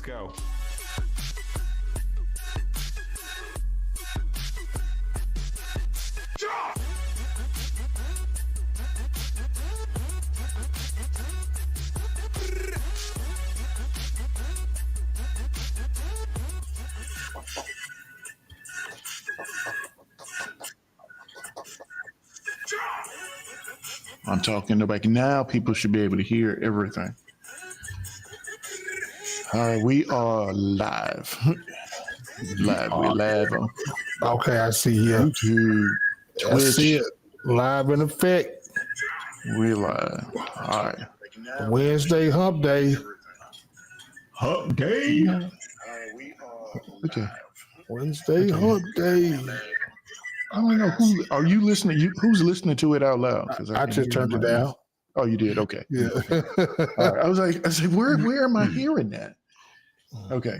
go. I'm talking about now. People should be able to hear everything. All right, we are live. We're live on Okay, I see here. YouTube, I Twitch. see it. Live in effect. We're live. All right. Wednesday hump day. Hump day. Okay. Wednesday hump day. I don't know who are you listening. Who's listening to it out loud? Because I just turned it down. Oh, you did. Okay. Yeah. All right. I was like, where am I hearing that? Okay.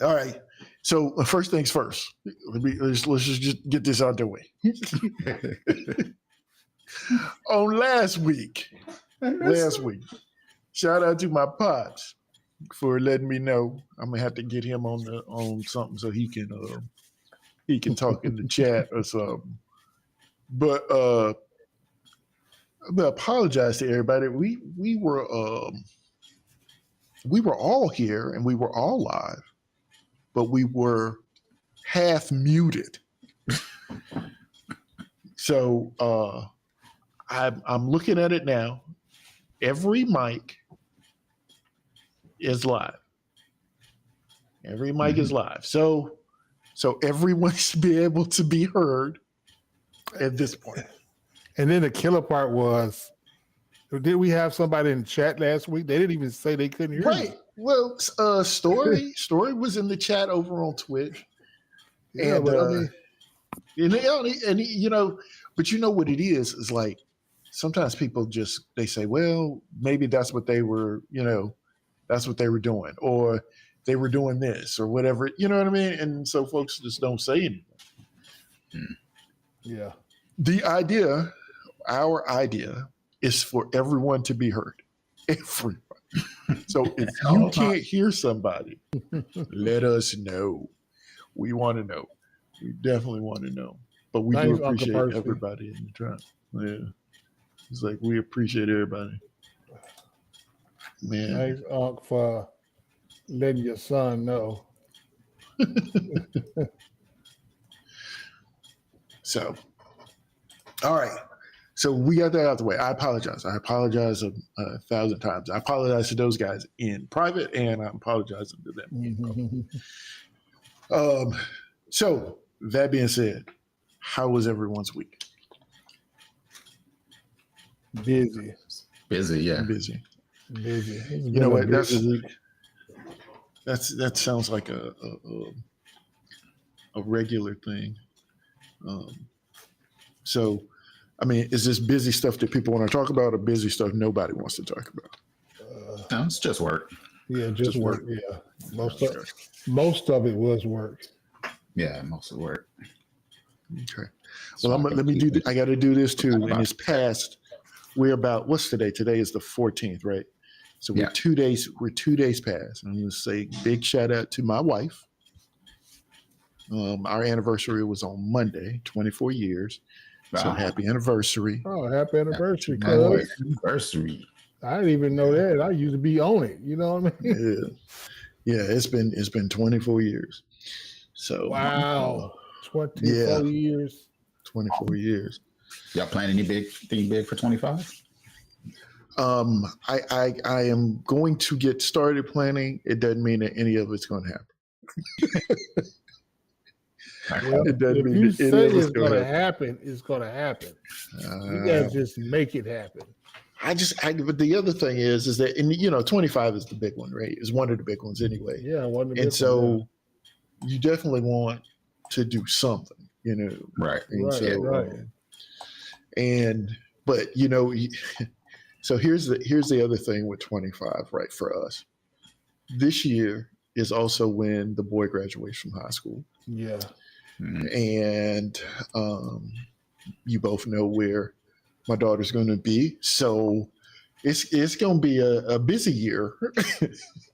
All right. So first things first. Let's just get this out the way. On last week, shout out to my pops for letting me know. I'm gonna have to get him on something so he can talk in the chat or something. But I apologize to everybody. We were all here and we were all live, but we were half muted. So I'm looking at it now. Every mic is live. Every mic is live. So everyone should be able to be heard at this point. And then the killer part was, did we have somebody in the chat last week? They didn't even say they couldn't hear Right. me. Well, Story was in the chat over on Twitch. Yeah, And, but I mean, and you know, but you know what it is like sometimes people they say, well, maybe that's what they were, that's what they were doing, or they were doing this or whatever, you know what I mean? And so folks just don't say anything. Yeah. Our idea is for everyone to be heard. Everyone. So if you can't hear somebody, let us know. We want to know. We definitely want to know. But we do appreciate everybody in the chat. Yeah. It's like we appreciate everybody. Man. Thanks, Unc, for letting your son know. So, all right. So we got that out of the way. I apologize. I apologize 1,000 times. I apologize to those guys in private, and I'm apologizing to them. So that being said, how was everyone's week? Busy. Yeah. Busy. You know what? That sounds like a regular thing. So, I mean, is this busy stuff that people want to talk about, or busy stuff nobody wants to talk about? No, it's just work. Yeah, just work. Yeah, most of it was work. Yeah, most of the work. Okay. Well, let me do. I got to do this too. And it's past. We're about. What's today? Today is the 14th, right? So we're 2 days. We're 2 days past. I'm going to say big shout out to my wife. Our anniversary was on Monday. 24 years. Wow. So happy anniversary. Oh, happy anniversary, cuz. Anniversary. I didn't even know that. I used to be on it. You know what I mean? Yeah. It's been 24 years. So wow. 24 years. 24 years. Y'all planning anything big for 25? I am going to get started planning. It doesn't mean that any of it's going to happen. Well, it doesn't mean that any of it's going to happen. It's going to happen. You guys just make it happen. But the other thing is that, and 25 is the big one, right? It's one of the big ones anyway. Yeah, one of the big ones. And so you definitely want to do something, Right. And right. But so here's the other thing with 25, right? For us, this year is also when the boy graduates from high school. Yeah. And you both know where my daughter's going to be. So, it's going to be a busy year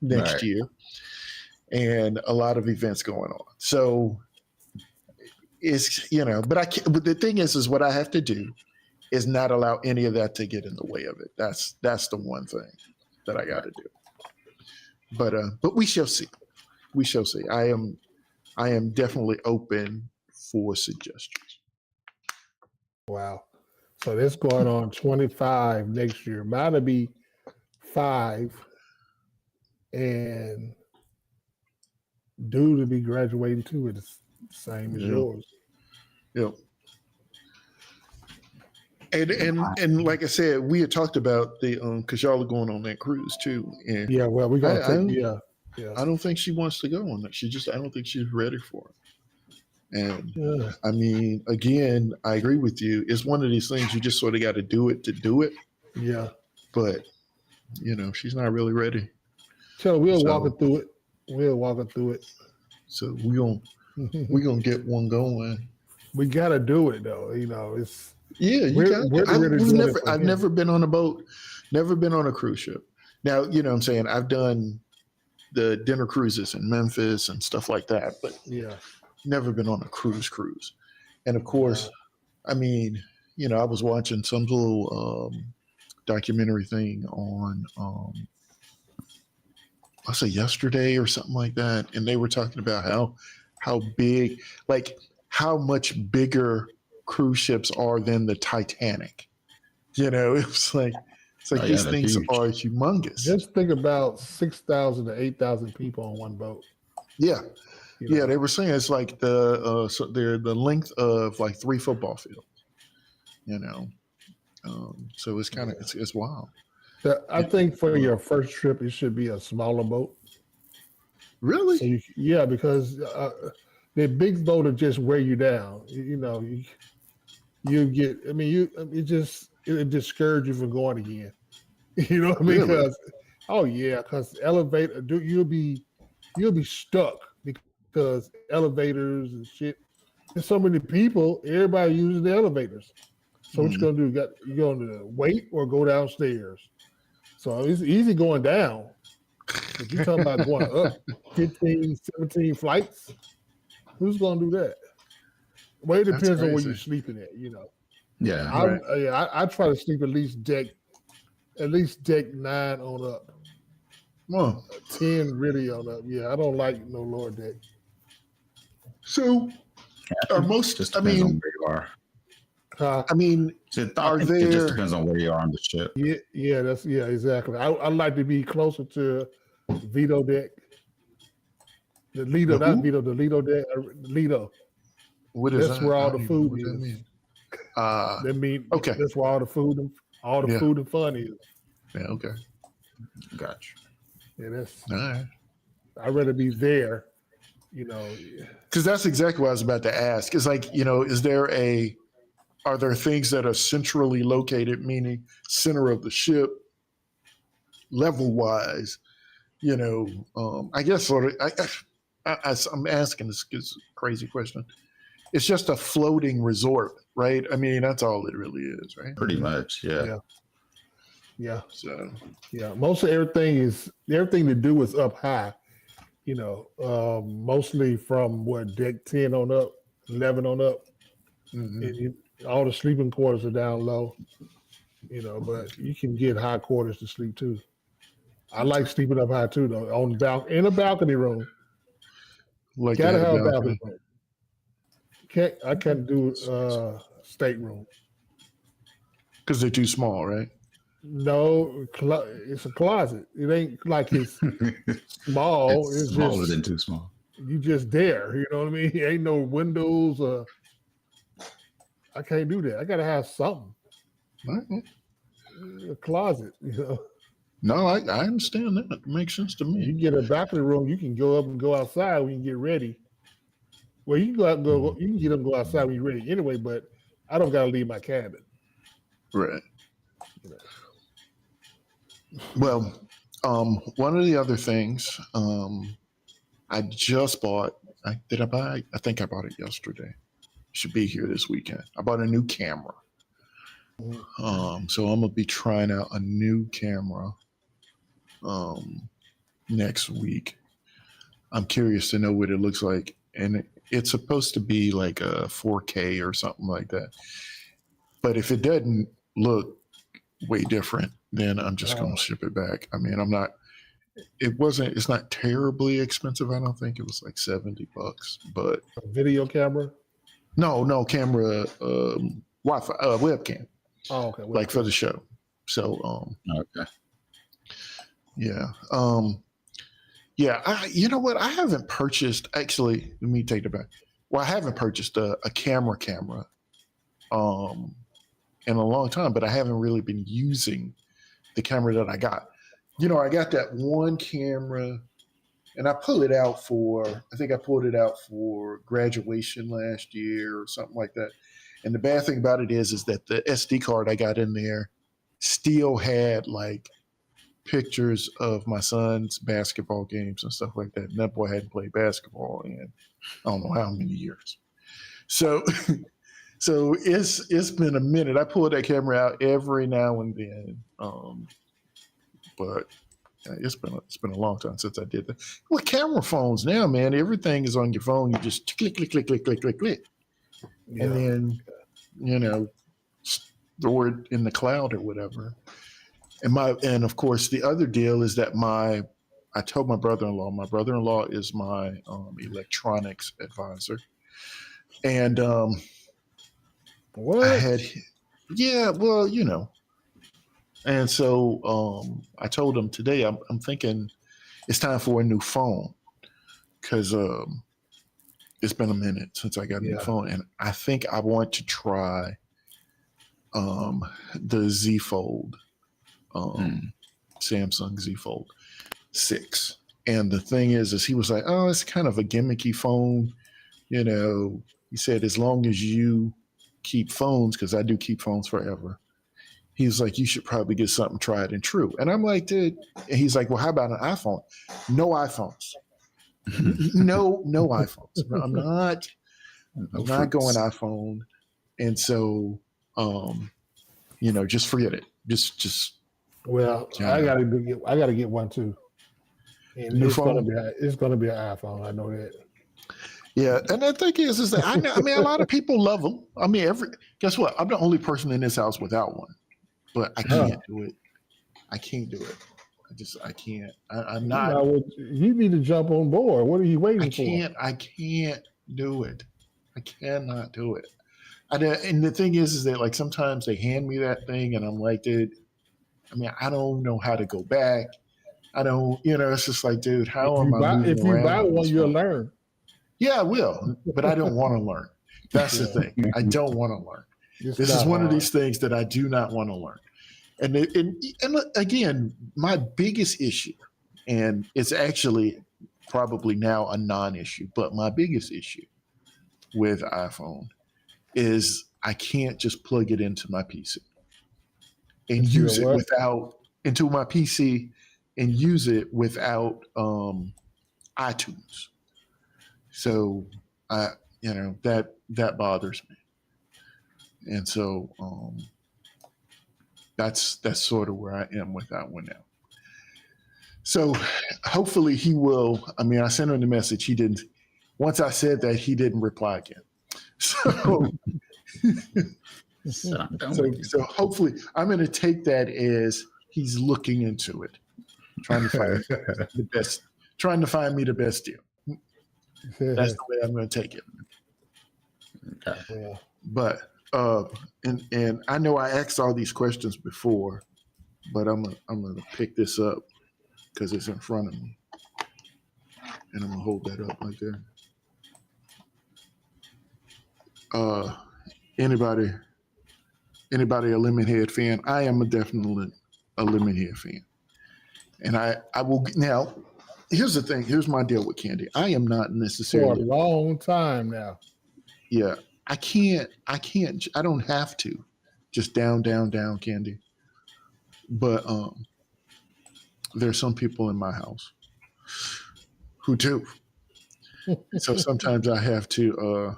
next Right. year, and a lot of events going on. So it's but I can't. But the thing is what I have to do is not allow any of that to get in the way of it. That's the one thing that I got to do. But we shall see. We shall see. I am definitely open for suggestions. Wow. So this going on 25 next year. Mine will be 5, and due to be graduating too. It's the same as yours. Yep. And like I said, we had talked about the because y'all are going on that cruise too. And yeah, well, we're gonna take. I don't think she wants to go on that. I don't think she's ready for it. And I mean, again, I agree with you. It's one of these things you just sort of got to do it to do it. Yeah. But she's not really ready. So we'll walk her through it. We'll walk her through it. So we're gonna get one going. We gotta do it though. It's I've never been on a boat, never been on a cruise ship. Now, what I'm saying, I've done the dinner cruises in Memphis and stuff like that, but never been on a cruise. And of course, I mean, I was watching some little documentary thing on I say yesterday or something like that, and they were talking about how big, like how much bigger cruise ships are than the Titanic. It's like these things huge. are humongous. Just think about 6,000 to 8,000 people on one boat. Yeah. Yeah, they were saying it's like they're the length of like 3 football fields. So it's kind of it's wild. I think for your first trip, it should be a smaller boat. Really? So because the big boat will just wear you down. You get. I mean, it discourage you from going again. You know what I mean? Really? Because elevator, you'll be stuck because elevators and shit. There's so many people. Everybody uses the elevators. So what you gonna do? You gonna wait or go downstairs? So it's easy going down. If you're talking about going up 15, 17 flights, who's gonna do that? Well, it depends on where you're sleeping at. Yeah. I try to sleep at least deck 9 on up. 10 really on up. Yeah, I don't like no lower deck. So are most? Just depends on where you are. It just depends on where you are on the ship. Yeah, exactly. I like to be closer to Vito deck. The Lido, not Vito, the Lido deck. Lido. What is that's that? where all the food is. That mean? Okay. That's where all the food and fun is. Yeah. Okay. Gotcha. Yeah, that's. All right. I'd rather be there. Because that's exactly what I was about to ask. It's like are there things that are centrally located, meaning center of the ship, level wise? I guess sort of. I'm asking this crazy question. It's just a floating resort, right? I mean, that's all it really is, right? Pretty much, yeah. Yeah. So most of everything to do is up high. Mostly from deck 10 on up, 11 on up. Mm-hmm. And all the sleeping quarters are down low. But you can get high quarters to sleep too. I like sleeping up high too, though. In a balcony room. Like gotta have a balcony room. I can't do stateroom because they're too small, right? No, it's a closet. It ain't like it's small. It's smaller than too small. You just there. You know what I mean? Ain't no windows. I can't do that. I gotta have something. Mm-hmm. A closet. No, I understand that. It makes sense to me. You get a balcony room. You can go up and go outside when you get ready. Well, you can go out and go. You can get up and go outside when you're ready anyway. But I don't gotta leave my cabin. Right. Well, one of the other things I just bought. Did I buy? I think I bought it yesterday. Should be here this weekend. I bought a new camera. So I'm gonna be trying out a new camera next week. I'm curious to know what it looks like, and it's supposed to be like a 4K or something like that. But if it doesn't look way different, then I'm just gonna ship it back. I mean, I'm not. It's not terribly expensive. I don't think it was like $70, but A video camera. no camera, Wi-Fi, webcam, Oh, okay. like for the show. So, Okay. yeah, yeah. You know what? I haven't purchased. Actually, let me take it back. Well, I haven't purchased a camera, in a long time, but I haven't really been using the camera that I got. You know, I got that one camera, and I pulled it out I think I pulled it out for graduation last year or something like that. And the bad thing about it is that the SD card I got in there still had like pictures of my son's basketball games and stuff like that. And that boy hadn't played basketball in I don't know how many years. So so it's been a minute. I pull that camera out every now and then. But it's been a long time since I did that. Well, camera phones now, man, everything is on your phone. You just click, Yeah. and then store it in the cloud or whatever. And of course the other deal is that I told my brother-in-law. My brother-in-law is my electronics advisor, and What? I had, yeah, well, and so I told him today I'm thinking it's time for a new phone because it's been a minute since I got a new phone, and I think I want to try the Z Fold, Samsung Z Fold 6. And the thing is he was like, oh, it's kind of a gimmicky phone. He said, as long as you keep phones, because I do keep phones forever. He's like, you should probably get something tried and true. And I'm like, dude. And he's like, well, how about an iPhone? No iPhones. No iPhones. No, I'm not going iPhone. And so, just forget it. Just. Well, I gotta get one too. And new it's phone? it's gonna be an iPhone. I know that. Yeah, and the thing is that I mean, a lot of people love them. I mean, guess what? I'm the only person in this house without one, but I can't do it. I can't do it. I can't. I'm not. You need to jump on board. What are you waiting for? I can't do it. I cannot do it. And the thing is that like sometimes they hand me that thing, and I'm like, dude. I mean, I don't know how to go back. I don't. It's just like, dude, how am I moving around? If you buy one, you'll learn. Yeah, I will, but I don't want to learn. That's the thing. I don't want to learn. This is one of these things that I do not want to learn. And again, my biggest issue, and it's actually probably now a non-issue, but my biggest issue with iPhone is I can't just plug it into my PC and use it into my PC and use it without iTunes. So that bothers me, and so that's sort of where I am with that one now. So hopefully he will. I mean, I sent him the message. He didn't. Once I said that, he didn't reply again. So so hopefully I'm going to take that as he's looking into it, trying to find me the best deal. That's the way I'm going to take it. Okay. Yeah. But and I know I asked all these questions before, but I'm gonna pick this up because it's in front of me, and I'm gonna hold that up like that. Anybody a Lemonhead fan? I am definitely a Lemonhead fan, and I will now. Here's the thing. Here's my deal with candy. I am not necessarily for a long time now. Yeah, I can't. I don't have to just down candy. But there's some people in my house who do. So sometimes I have to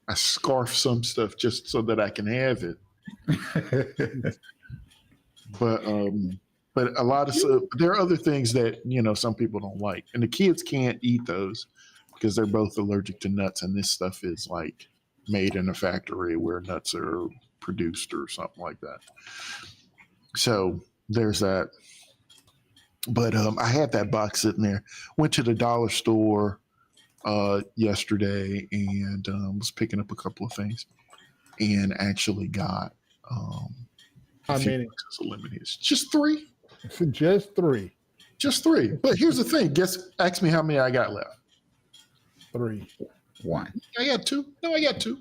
I scarf some stuff just so that I can have it. But a lot of there are other things that some people don't like, and the kids can't eat those because they're both allergic to nuts, and this stuff is like made in a factory where nuts are produced or something like that. So there's that. But I had that box sitting there. Went to the dollar store yesterday and was picking up a couple of things, and actually got How many? Eliminated. Just three. Just three. Just three. But here's the thing. Ask me how many I got left. 3. 1. I got 2. No, I got 2.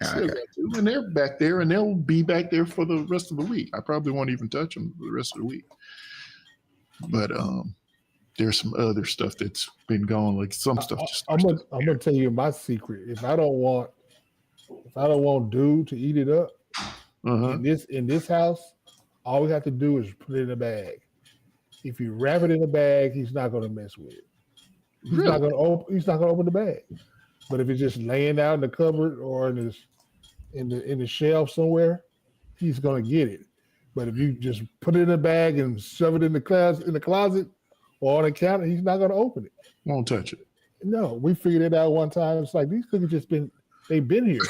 Okay. Got 2. And they're back there, and they'll be back there for the rest of the week. I probably won't even touch them for the rest of the week. But there's some other stuff that's been going. Like some stuff. I'm gonna tell you my secret. If I don't want dude to eat it up in this house, all we have to do is put it in a bag. If you wrap it in a bag, he's not going to mess with it. He's not going to open the bag. But if it's just laying out in the cupboard or in the shelf somewhere, he's going to get it. But if you just put it in a bag and shove it in the closet or on the counter, he's not going to open it. Won't touch it. No, we figured it out one time. It's like these cookies they've been here,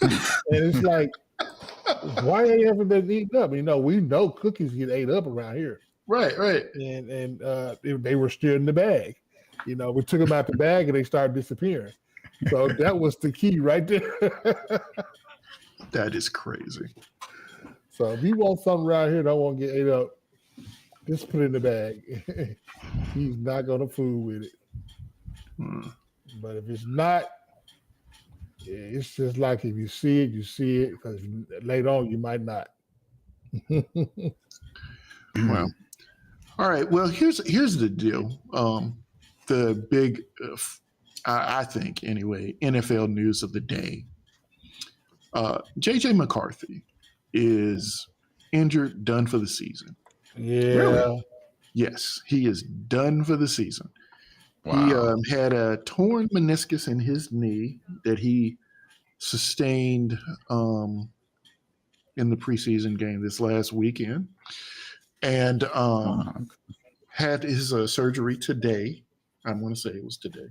and it's like, why ain't they ever been eaten up? We know cookies get ate up around here. Right. And they were still in the bag. We took them out the bag and they started disappearing. So that was the key right there. That is crazy. So if you want something around here that don't want to get ate up, just put it in the bag. He's not going to fool with it. But if it's not, it's just like if you see it, you see it, because later on you might not. Well, all right. Well, here's the deal. The big, I think anyway, NFL news of the day. JJ McCarthy is injured, done for the season. Yeah. Really? Yes, he is done for the season. Wow. He had a torn meniscus in his knee that he sustained in the preseason game this last weekend, and had his surgery today. I'm going to say it was today,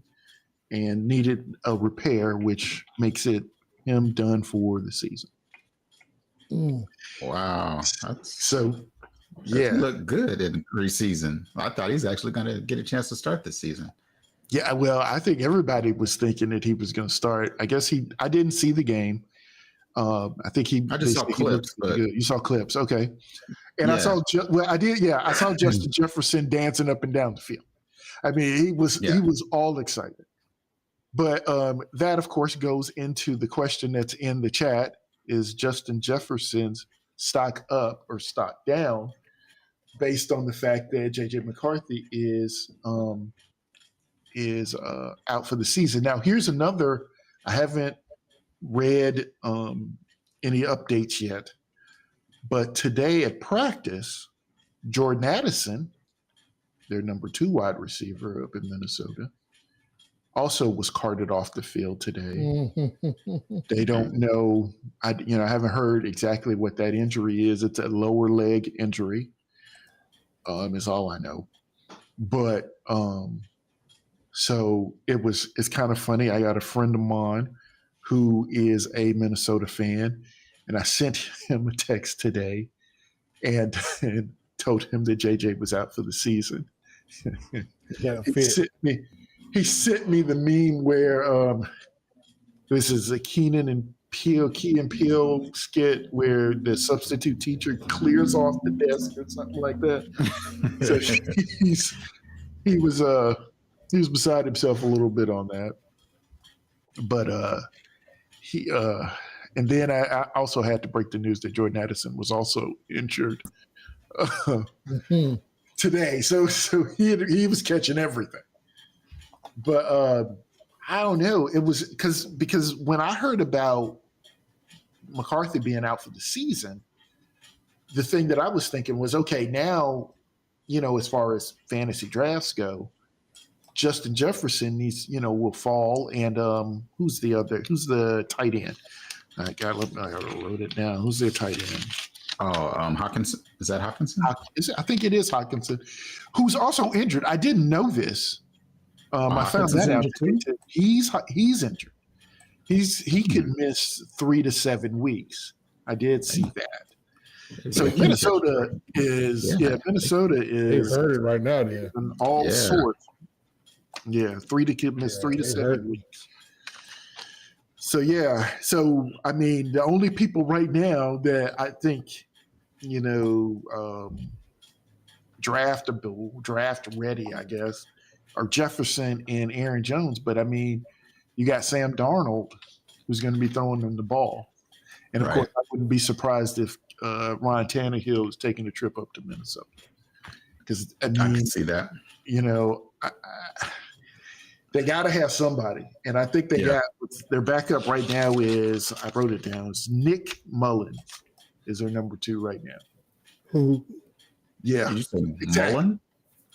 and needed a repair, which makes it him done for the season. Wow. Yeah, he looked good in preseason. I thought he's actually going to get a chance to start this season. Yeah, well, I think everybody was thinking that he was going to start. I guess I didn't see the game. I think I just saw clips. But you saw clips, okay? And yeah. I did. Yeah, I saw Justin Jefferson dancing up and down the field. I mean, he was all excited. But that, of course, goes into the question that's in the chat: is Justin Jefferson's stock up or stock down based on the fact that JJ McCarthy is out for the season? Now, here's another. I haven't read any updates yet, but today at practice, Jordan Addison, their number 2 wide receiver up in Minnesota, also was carted off the field today. They don't know. I haven't heard exactly what that injury is. It's a lower leg injury, is all I know. But so it's kind of funny. I got a friend of mine who is a Minnesota fan, and I sent him a text today and told him that JJ was out for the season. He sent me the meme where this is a Key and Peele skit where the substitute teacher clears off the desk or something like that. So he was beside himself a little bit on that. But and then I also had to break the news that Jordan Addison was also injured today. So he was catching everything. But I don't know. It was because when I heard about McCarthy being out for the season, the thing that I was thinking was, okay, now, as far as fantasy drafts go, Justin Jefferson will fall, and who's the tight end? I wrote it down. Who's their tight end? Oh, Hawkinson. Is that Hawkinson? I think it is Hawkinson, who's also injured. I didn't know this. I found that out. Too? He's injured. He could miss 3 to 7 weeks. I did see that. So Minnesota is Minnesota They is heard it right now. Then in all sorts. Yeah, 3 to 7 weeks. So I mean, the only people right now that I think, draft ready, I guess, are Jefferson and Aaron Jones. But I mean, you got Sam Darnold, who's going to be throwing them the ball, and of course, I wouldn't be surprised if Ryan Tannehill is taking a trip up to Minnesota, because I can see that. They got to have somebody, and I think they got their backup right now is, I wrote it down, it's Nick Mullins is their number 2 right now. who? Yeah, Did you say exactly.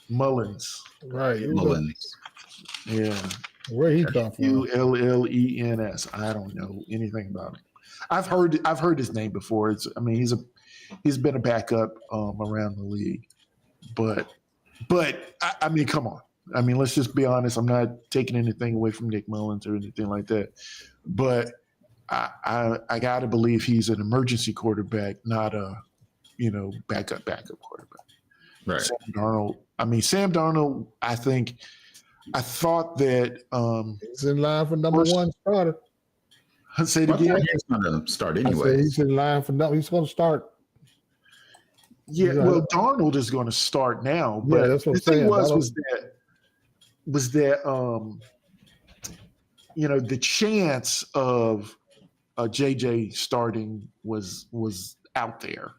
Mullins? Right, Mullins. Yeah, where he come from? Ullens. I don't know anything about him. I've heard his name before. He's been a backup around the league, but I mean, come on. I mean, let's just be honest. I'm not taking anything away from Nick Mullins or anything like that, but I got to believe he's an emergency quarterback, not a backup quarterback. Right. Sam Darnold. I thought that He's in line for number 1 starter. Say it again. He's going to start anyway. He's in line for number. He's going to start. Yeah, well, Darnold is going to start now, but that's what the I'm saying. was that the chance of JJ starting was out there,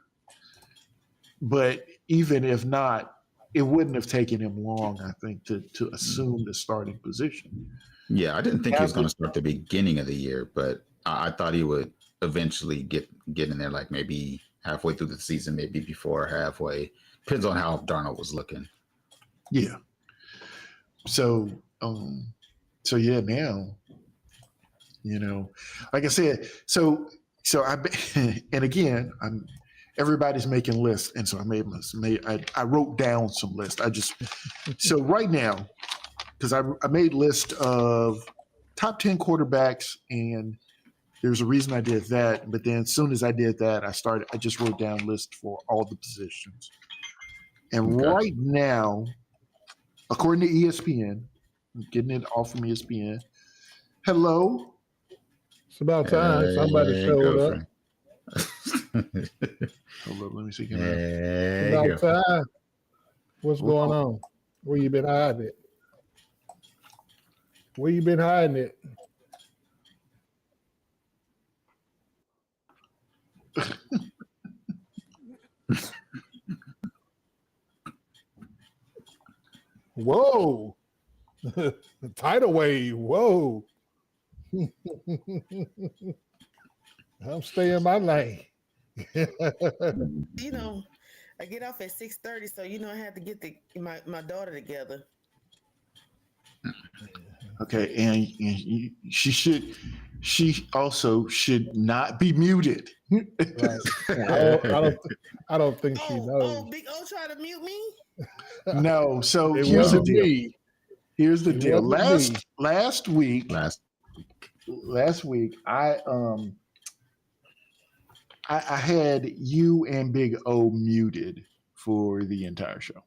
but even if not, it wouldn't have taken him long, I think, to assume the starting position. Yeah, I didn't think he was going to start the beginning of the year, but I thought he would eventually get in there, like maybe halfway through the season, maybe before halfway. Depends on how Darnold was looking. Yeah. So yeah, now, like I said, so and again, everybody's making lists, and so I wrote down some lists. So right now, because I made list of top 10 quarterbacks, and there's a reason I did that. But then as soon as I did that, I just wrote down list for all the positions. And right now, according to ESPN, I'm getting it all from ESPN. Hello. It's about time somebody showed up. Hold up, let me see. It's about time. What's going on? Where you been hiding it? Where you been hiding it? Whoa. The tidal wave. Whoa. I'm staying my lane. I get off at 6:30, so I had to get my daughter together. Okay, and she also should not be muted. Right. I don't think she knows. Big O tried to mute me? No, so It here's the wasn't deal. me. Here's the It deal. wasn't me. Last week, I had you and Big O muted for the entire show.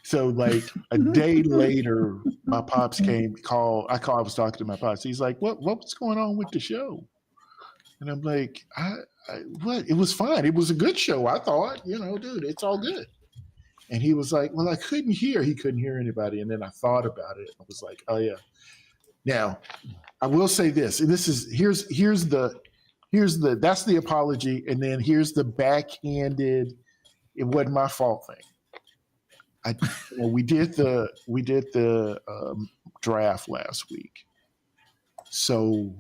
So like a day later, my pops I was talking to my pops. He's like, what's going on with the show? And I'm like, what? It was fine. It was a good show, I thought. Dude, it's all good. And he was like, well, I couldn't hear. He couldn't hear anybody. And then I thought about it. I was like, oh yeah. Now, I will say this. And here's that's the apology. And then here's the backhanded, it wasn't my fault thing. We did the draft last week. So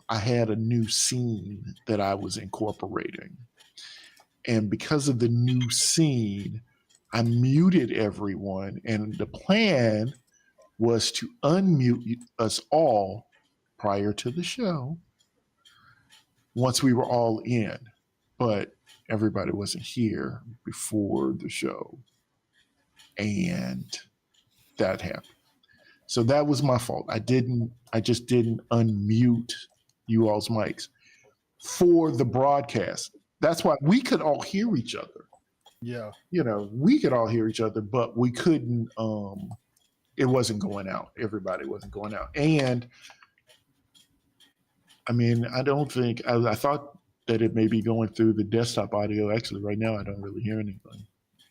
I had a new scene that I was incorporating. And because of the new scene, I muted everyone. And the plan was to unmute us all prior to the show once we were all in, but everybody wasn't here before the show, and that happened. So that was my fault. I just didn't unmute you all's mics for the broadcast. That's why we could all hear each other. Yeah. We could all hear each other, but we couldn't, it wasn't going out. Everybody wasn't going out. And I mean, I don't think, I thought that it may be going through the desktop audio. Actually, right now, I don't really hear anything.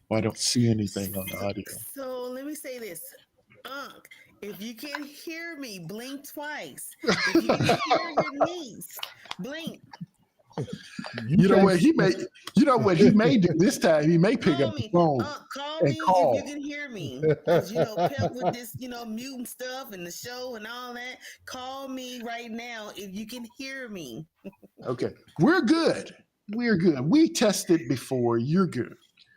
Well, I don't see anything on the audio. So let me say this. If you can hear me, blink twice. If you can hear your niece, blink. You know what he may do this time? He may pick up the phone call and me call. if you can hear me. Because, Pep with this, muting stuff and the show and all that. Call me right now if you can hear me. Okay. We're good. We tested before. You're good.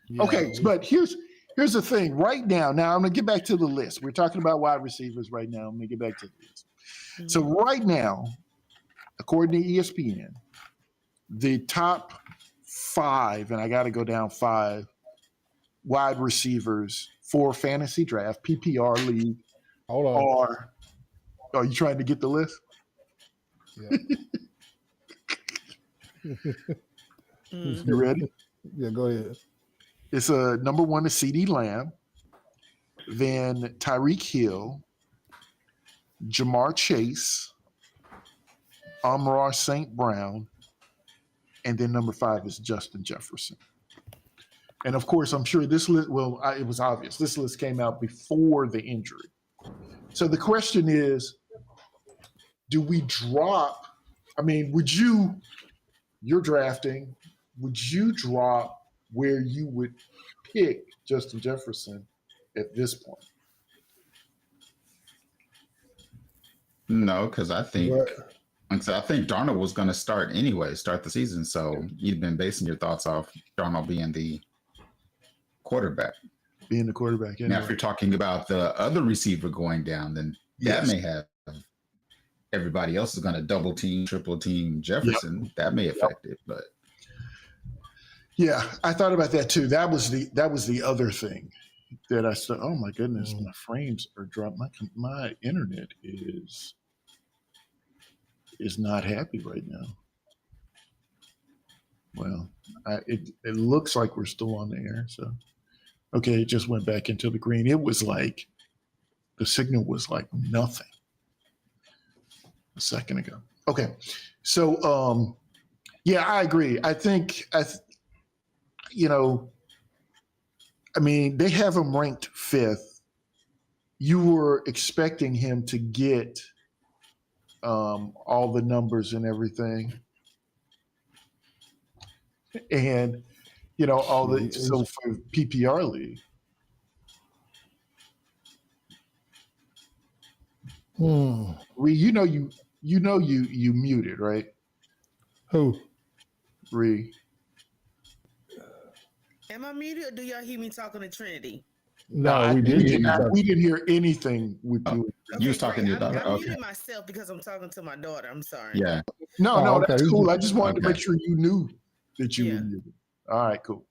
Yeah. Okay, but here's the thing. Right now, I'm going to get back to the list. We're talking about wide receivers right now. I'm going to get back to the list. Mm-hmm. So right now, according to ESPN, the top 5, and I got to go down 5 wide receivers for fantasy draft, PPR league, are you trying to get the list? Yeah. You ready? Yeah, go ahead. It's number 1 is CeeDee Lamb, then Tyreek Hill, Jamar Chase, Amon-Ra St. Brown, and then number 5 is Justin Jefferson. And of course, I'm sure this list, it was obvious. This list came out before the injury. So the question is, do we drop? I mean, you're drafting, would you drop where you would pick Justin Jefferson at this point? No, because I think Darnold was going to start the season. So you've been basing your thoughts off Darnold being the quarterback. Being the quarterback. Now, if you're talking about the other receiver going down, then that may have everybody else is going to double team, triple team Jefferson. Yep. That may affect it, but. Yeah, I thought about that too. That was the other thing that I said, oh my goodness, my frames are dropped. My internet is not happy right now. Well, it looks like we're still on the air. So, okay, it just went back into the green. It was like the signal was like nothing a second ago. Okay, so yeah, I agree. I think I mean, they have him ranked 5th. You were expecting him to get all the numbers and everything. And, so for PPR league. Ree, you muted, right? Who? Ree. Am I muted or do y'all hear me talking to Trinity? No, we didn't. We didn't hear anything with you. Okay, you was talking to your daughter. I muted myself because I'm talking to my daughter. I'm sorry. Yeah. No, that's cool. I just wanted to make sure you knew that you were muted. All right, cool.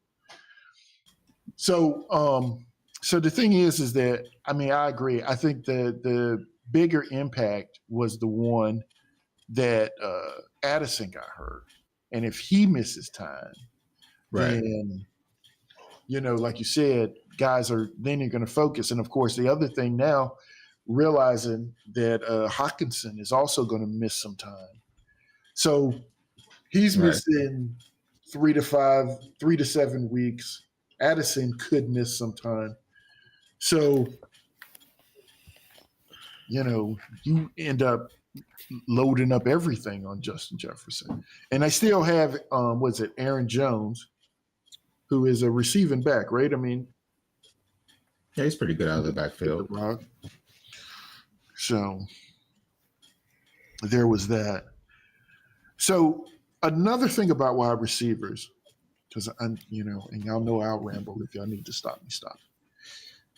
So, so the thing is that, I mean, I agree. I think the bigger impact was the one that Addison got hurt. And if he misses time, then, like you said, guys you're going to focus. And of course, the other thing now, realizing that Hockenson is also going to miss some time. So he's missing 3 to 7 weeks. Addison could miss some time. So, you end up loading up everything on Justin Jefferson. And I still have, Aaron Jones, who is a receiving back, right? I mean, yeah, he's pretty good out of the backfield. So there was that. So another thing about wide receivers, because and y'all know I'll ramble. If y'all need to stop me, stop.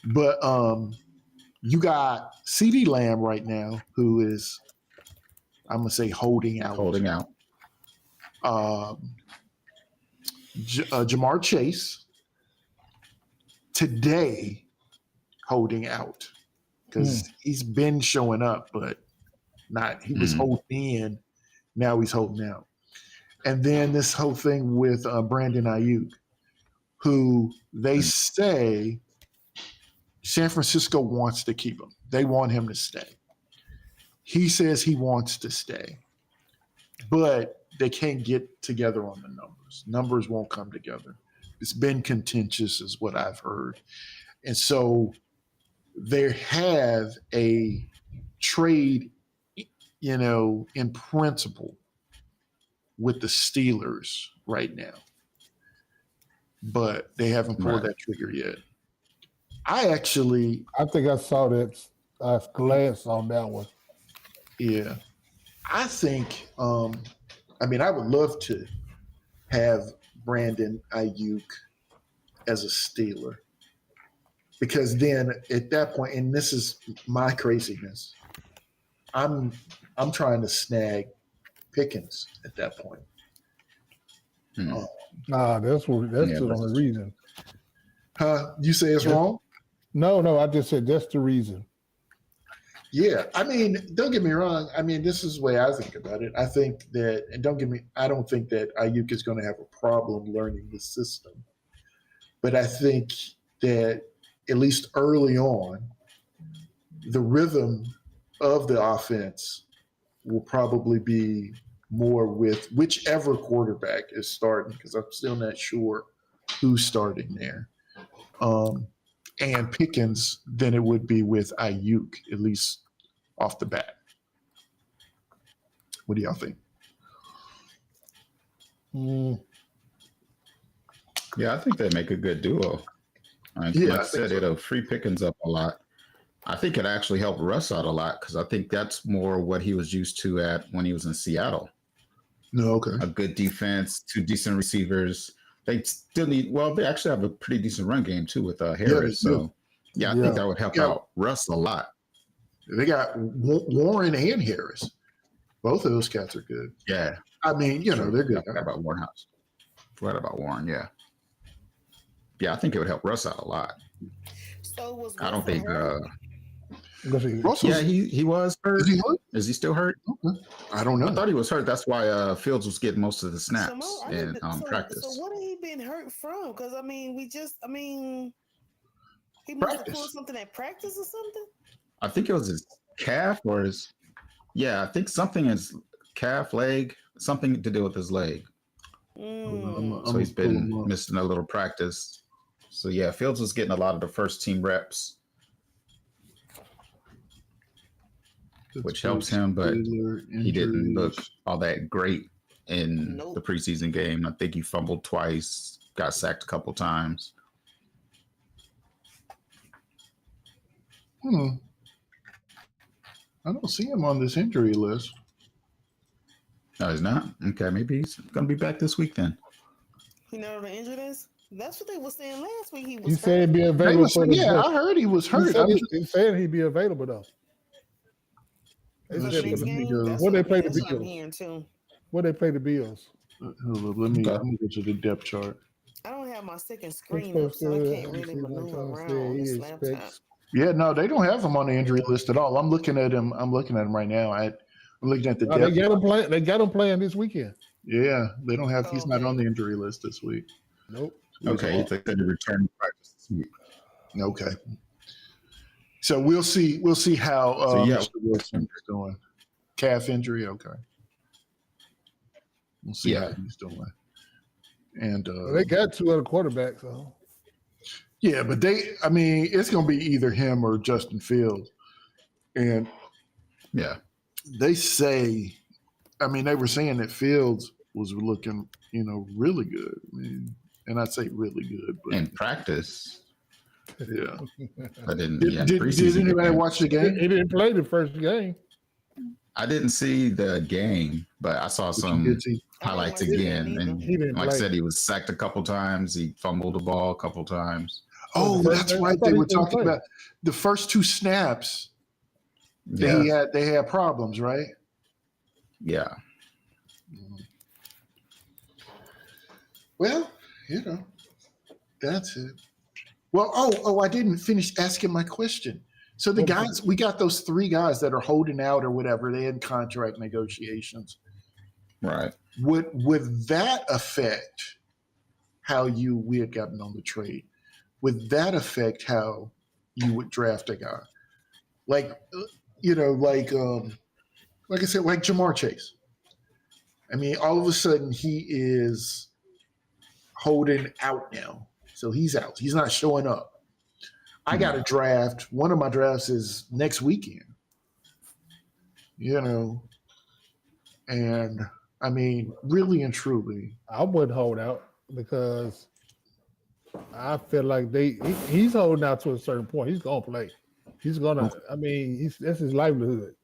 But you got CeeDee Lamb right now, who is I'm gonna say holding out. Holding out. Jamar Chase today holding out because he's been showing up, but not. He was holding in. Now he's holding out. And then this whole thing with Brandon Ayuk, who they say San Francisco wants to keep him. They want him to stay. He says he wants to stay, but they can't get together on the numbers. Numbers won't come together. It's been contentious, is what I've heard. And so they have a trade, in principle with the Steelers right now, but they haven't pulled that trigger yet. I think I saw that. I glanced on that one. Yeah. I think, I would love to have Brandon Ayuk as a Steeler, because then at that point, and this is my craziness, I'm trying to snag Pickens at that point. That's the only reason. Huh? You say it's wrong? No, I just said that's the reason. Yeah, don't get me wrong. This is the way I think about it. I think that, and I don't think that Ayuk is going to have a problem learning the system. But I think that at least early on, the rhythm of the offense will probably be more with whichever quarterback is starting, because I'm still not sure who's starting there. And Pickens, than it would be with Ayuk, at least off the bat. What do y'all think? Yeah, I think they make a good duo. Like I said, it'll free Pickens up a lot. I think it actually helped Russ out a lot, because I think that's more what he was used to when he was in Seattle. No, okay. A good defense, 2 decent receivers. They still they actually have a pretty decent run game too with Harris. I think that would help out Russ a lot. They got Warren and Harris. Both of those cats are good. Yeah. They're good. I forgot about Warren House. Forgot about Warren, yeah. Yeah, I think it would help Russ out a lot. So was I don't think he was hurt. Is he hurt? Is he still hurt? Okay. I don't know. I thought he was hurt. That's why Fields was getting most of the snaps in practice. So what had he been hurt from? Because he must have pulled something at practice or something. I think it was his calf or his. Yeah, I think something is calf, leg, something to do with his leg. So he's been missing a little practice. So yeah, Fields was getting a lot of the first team reps, which helps him, but he didn't look all that great in the preseason game. I think he fumbled twice, got sacked a couple times. I don't see him on this injury list. No, he's not. Okay, maybe he's going to be back this week then. He not on the injury list? That's what they were saying last week. He said he'd be available. I heard he was hurt. He said he'd be available though. What they play the Bills? What they play the Bills? Let me get you the depth chart. I don't have my second screen up, so I can't really maneuver around on this laptop. Yeah, no, they don't have him on the injury list at all. I'm looking at him right now. I'm looking at the depth. They got him playing this weekend. Yeah, they don't have. He's not on the injury list this week. Nope. Okay, he's going to return to practice this week. Okay. So we'll see how Mr. Wilson is doing. Calf injury, okay. We'll see how he's doing. And they got 2 other quarterbacks, so. Yeah, but it's going to be either him or Justin Fields. And they say, they were saying that Fields was looking, really good. And I'd say really good, but in practice. Yeah. But did anybody watch the game? He didn't play the first game. I didn't see the game, but I saw some highlights again. And like I said, he was sacked a couple times. He fumbled the ball a couple times. Oh, that's right. They were talking about the first 2 snaps. They had problems, right? Yeah. Well, that's it. Well, I didn't finish asking my question. So the guys, we got those 3 guys that are holding out or whatever. They had contract negotiations. Right. Would that affect how we had gotten on the trade? Would that affect how you would draft a guy? Like I said, like Jamar Chase. I mean, all of a sudden he is holding out now. So he's out. He's not showing up. I got a draft. One of my drafts is next weekend. And I mean, really and truly, I wouldn't hold out because I feel like he's holding out to a certain point. He's gonna play. He's gonna. I mean, that's his livelihood.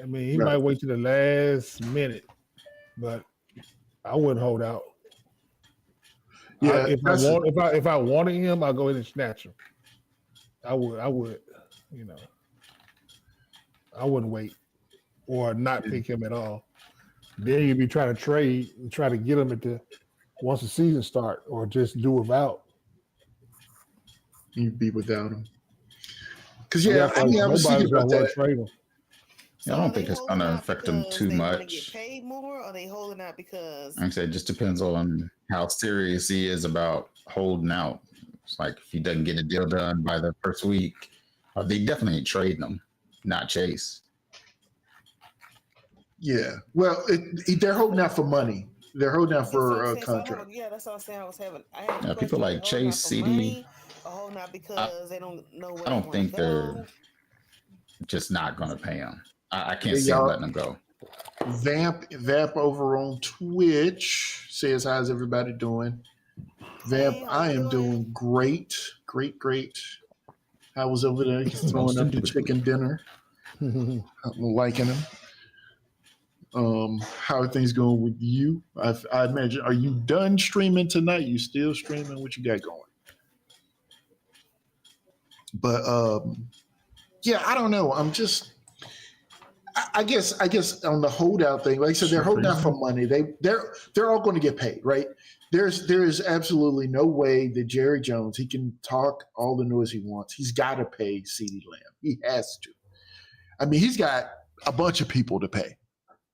I mean, he might wait to the last minute, but I wouldn't hold out. Yeah, if I wanted him, I'll go ahead and snatch him. I would. I wouldn't wait or not pick him at all. Then you'd be trying to trade and try to get him once the season start, or just do without. You'd be without him. Because I was thinking about that. Trade him. So I don't think it's going to affect them too much. Get paid more, or are they holding out because? Like I said, it just depends on how serious he is about holding out. It's like if he doesn't get a deal done by the first week, they definitely ain't trading him, not Chase. Yeah, well, they're holding out for money. They're holding out for a contract. That's what I was saying. I had people like Chase, CD. Holding out because they don't know what. I don't think they're just not going to pay him. I can't see him letting him go. Vamp over on Twitch says, "How's everybody doing?" Vamp, I am doing great. I was over there throwing up the chicken dinner. I'm liking him. How are things going with you? I imagine, are you done streaming tonight? You still streaming? What you got going? But I don't know. I'm just, I guess on the holdout thing, like I said, they're holding out for money. They're all going to get paid, right? There is absolutely no way that Jerry Jones, he can talk all the noise he wants. He's got to pay CeeDee Lamb. He has to. I mean, he's got a bunch of people to pay,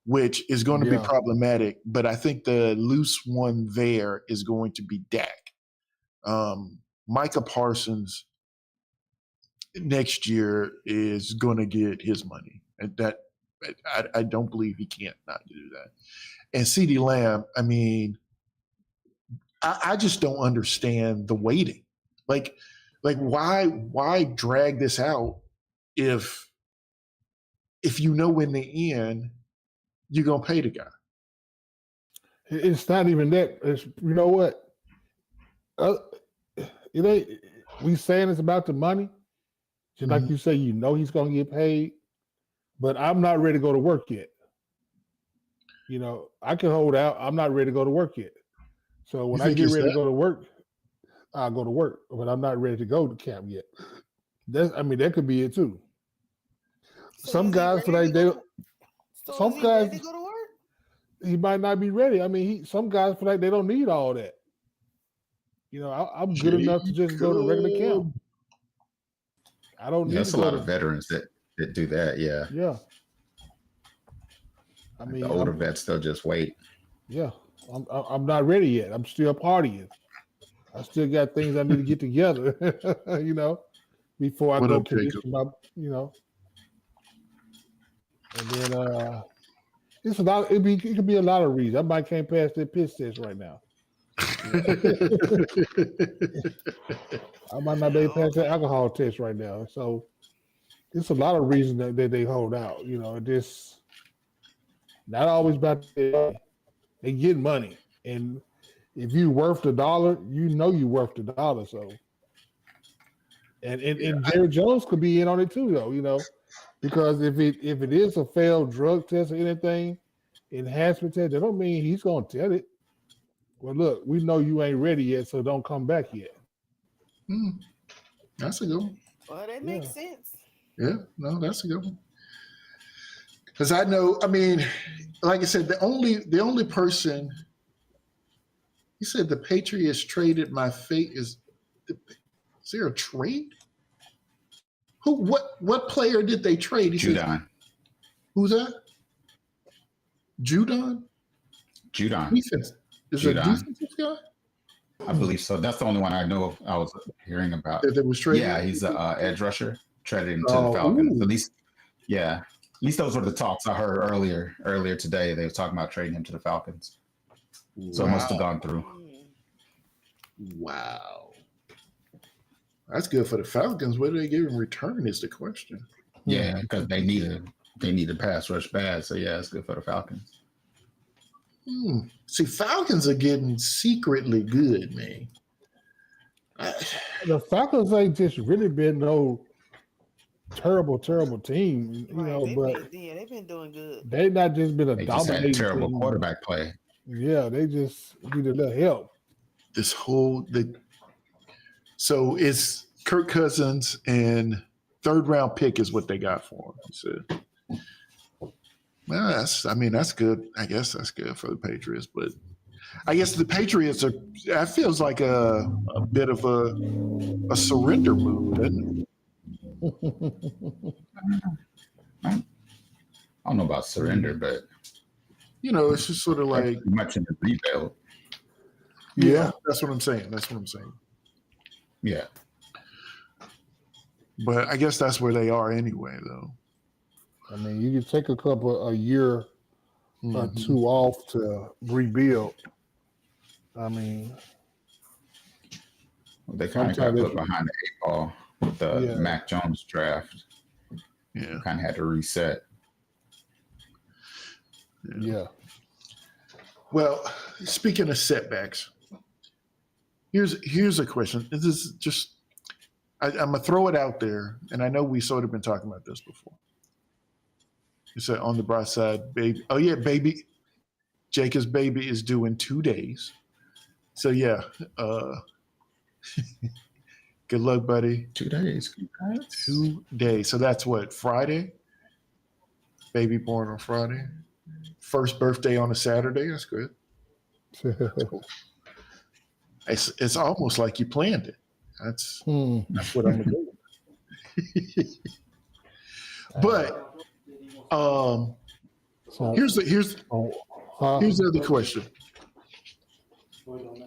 which is going to be problematic. But I think the loose one there is going to be Dak. Micah Parsons next year is going to get his money. And that I don't believe he can't not do that. And CeeDee Lamb, I mean, I just don't understand the waiting. Like why drag this out if you know in the end you're gonna pay the guy? It's not even that. It's, you know what? It ain't. We saying it's about the money. Just like you say, you know he's gonna get paid, but I'm not ready to go to work yet. You know, I can hold out. I'm not ready to go to work yet. So when I get ready to go to work, I'll go to work. But I'm not ready to go to camp yet. That could be it too. So some guys feel like some guys ready to go to work? He might not be ready. I mean, some guys feel like they don't need all that. You know, I'm good enough to just go to regular camp. I don't need. There's a lot of veterans that do that. Yeah. Yeah. I mean, the older vets, they'll just wait. Yeah, I'm not ready yet. I'm still partying. I still got things I need to get together. You know, before I go condition my. You know, and then it's a lot. It could be a lot of reasons. I might can't pass that piss test right now. I might not be able to pass that alcohol test right now. So it's a lot of reasons that they hold out. You know, this not always about they get money, and if you worth $1, you know you worth $1. So, and Jerry Jones could be in on it too, though. You know, because if it is a failed drug test or anything, enhancement test, that don't mean he's gonna tell it. Well, look, we know you ain't ready yet, so don't come back yet. That's a good one. Well, that makes sense. Yeah, no, that's a good one. Because I know, I mean, like I said, the only person he said the Patriots traded my fate is there a trade? What player did they trade? He said, Judon. who's that? Judon? Defense. Is it a defensive guy? I believe so. That's the only one I know of. I was hearing about. That was traded? Yeah, he's an edge rusher. Traded him to the Falcons. Ooh. At least those were the talks I heard earlier today. They were talking about trading him to the Falcons. So it must have gone through. Wow. That's good for the Falcons. What do they give in return is the question. Yeah, because they need a pass rush bad. So yeah, it's good for the Falcons. See, Falcons are getting secretly good, man. The Falcons ain't just really been no terrible team, you know, but they've been doing good. They've not just been a They just dominating had terrible team. quarterback play. Yeah, they just need a little help. So it's Kirk Cousins and third round pick is what they got for him. He said. Well, that's good. I guess that's good for the Patriots, but I guess the Patriots are. That feels like a bit of a surrender move, doesn't it? I don't know about surrender, but it's just sort of like much in the rebuild. Yeah, that's what I'm saying. Yeah, but I guess that's where they are anyway, though. I mean, you can take a year or two off to rebuild. I mean, they kind of got put behind the eight ball with the Mac Jones draft. Yeah, kind of had to reset. Yeah. Well, speaking of setbacks, here's a question. This is just I'm gonna throw it out there, and I know we sort of been talking about this before. You said on the bright side, baby. Oh yeah, baby. Jacob's baby is due in 2 days. So yeah. Good luck, buddy. 2 days. 2 days. So that's what, Friday? Baby born on Friday. First birthday on a Saturday. That's good. It's almost like you planned it. That's what I'm gonna do. But here's the other question: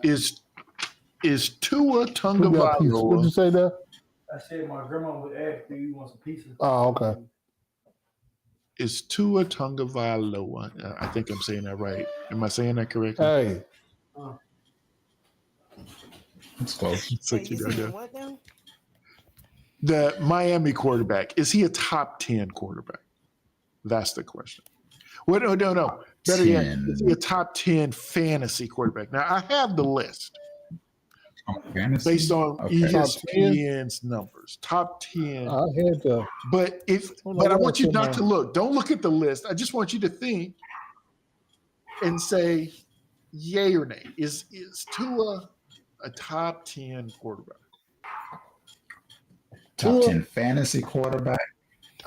Is Tua Tagovailoa? What did you say there? I said my grandma would ask, "Do you want some pizza?" Oh, okay. Is Tua Tagovailoa? I think I'm saying that right. Am I saying that correctly? Hey, It's close. It's like you got What now? the Miami quarterback. Is he a top 10 quarterback? That's the question. Well, no. Better yet, is he a top 10 fantasy quarterback? Now, I have the list Fantasy? based on Okay. ESPN's numbers. Top 10. I had to. But I want you not to look. Don't look at the list. I just want you to think and say yay or nay. Is Tua a top 10 quarterback? Top 10 fantasy quarterback?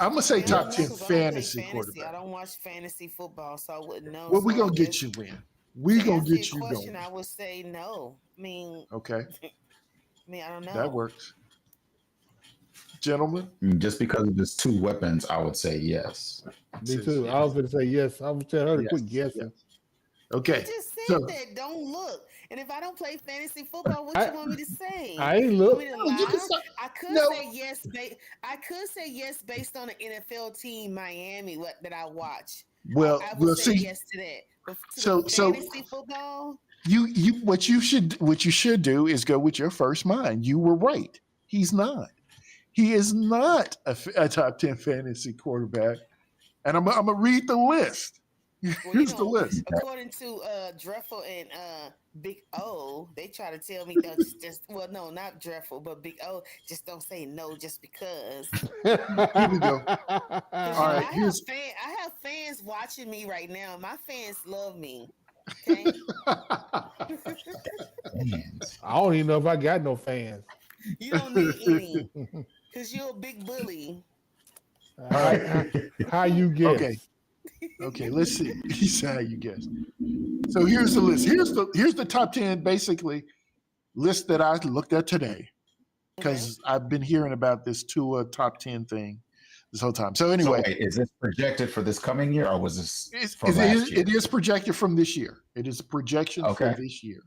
I'm gonna say top 10 I don't fantasy play quarterback. I don't watch fantasy football, so I wouldn't know. Well, we're So gonna I get guess- you in. We're to gonna answer get your you question, going. I would say no. Okay, I don't know. that works. Gentlemen, Just because of his two weapons, I would say yes. Me too. I was going to say yes. I was telling her to quit guessing. okay. I just said So- that. Don't look. And if I don't play fantasy football, what you want me to say? I ain't You look. want me to No, you lie? can say- I could no. say yes. I could say yes based on the NFL team Miami that I watch. Well, I would we'll say see. yes to that. But to So- the so- fantasy football. What you should do is go with your first mind. You were right. He's not. He is not a top 10 fantasy quarterback. And I'm gonna read the list. Well, Here's the list. According to Dreffel and Big O, they try to tell me no, not Dreffel, but Big O, just don't say no just because. Here we go. All right, I have fans watching me right now. My fans love me. Okay. I don't even know if I got no fans. You don't need any because you're a big bully. How you guess? Okay. Okay, let's see. He said how you guess. So here's the list. Here's the top 10 basically list that I looked at today because I've been hearing about this Tua top 10 thing this whole time. So anyway, So wait, is this projected for this coming year, or was this from last year? it is projected from this year. It is a projection for this year.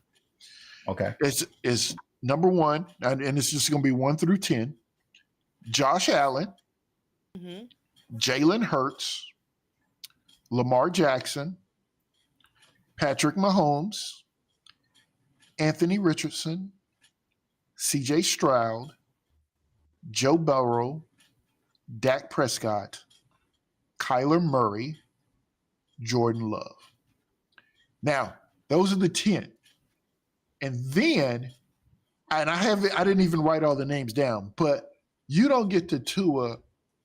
Okay. It's number one, and it's just going to be 1 through 10. Josh Allen, Jalen Hurts, Lamar Jackson, Patrick Mahomes, Anthony Richardson, CJ Stroud, Joe Burrow, Dak Prescott, Kyler Murray, Jordan Love. Now, those are the 10. And then, and I didn't even write all the names down, but you don't get to Tua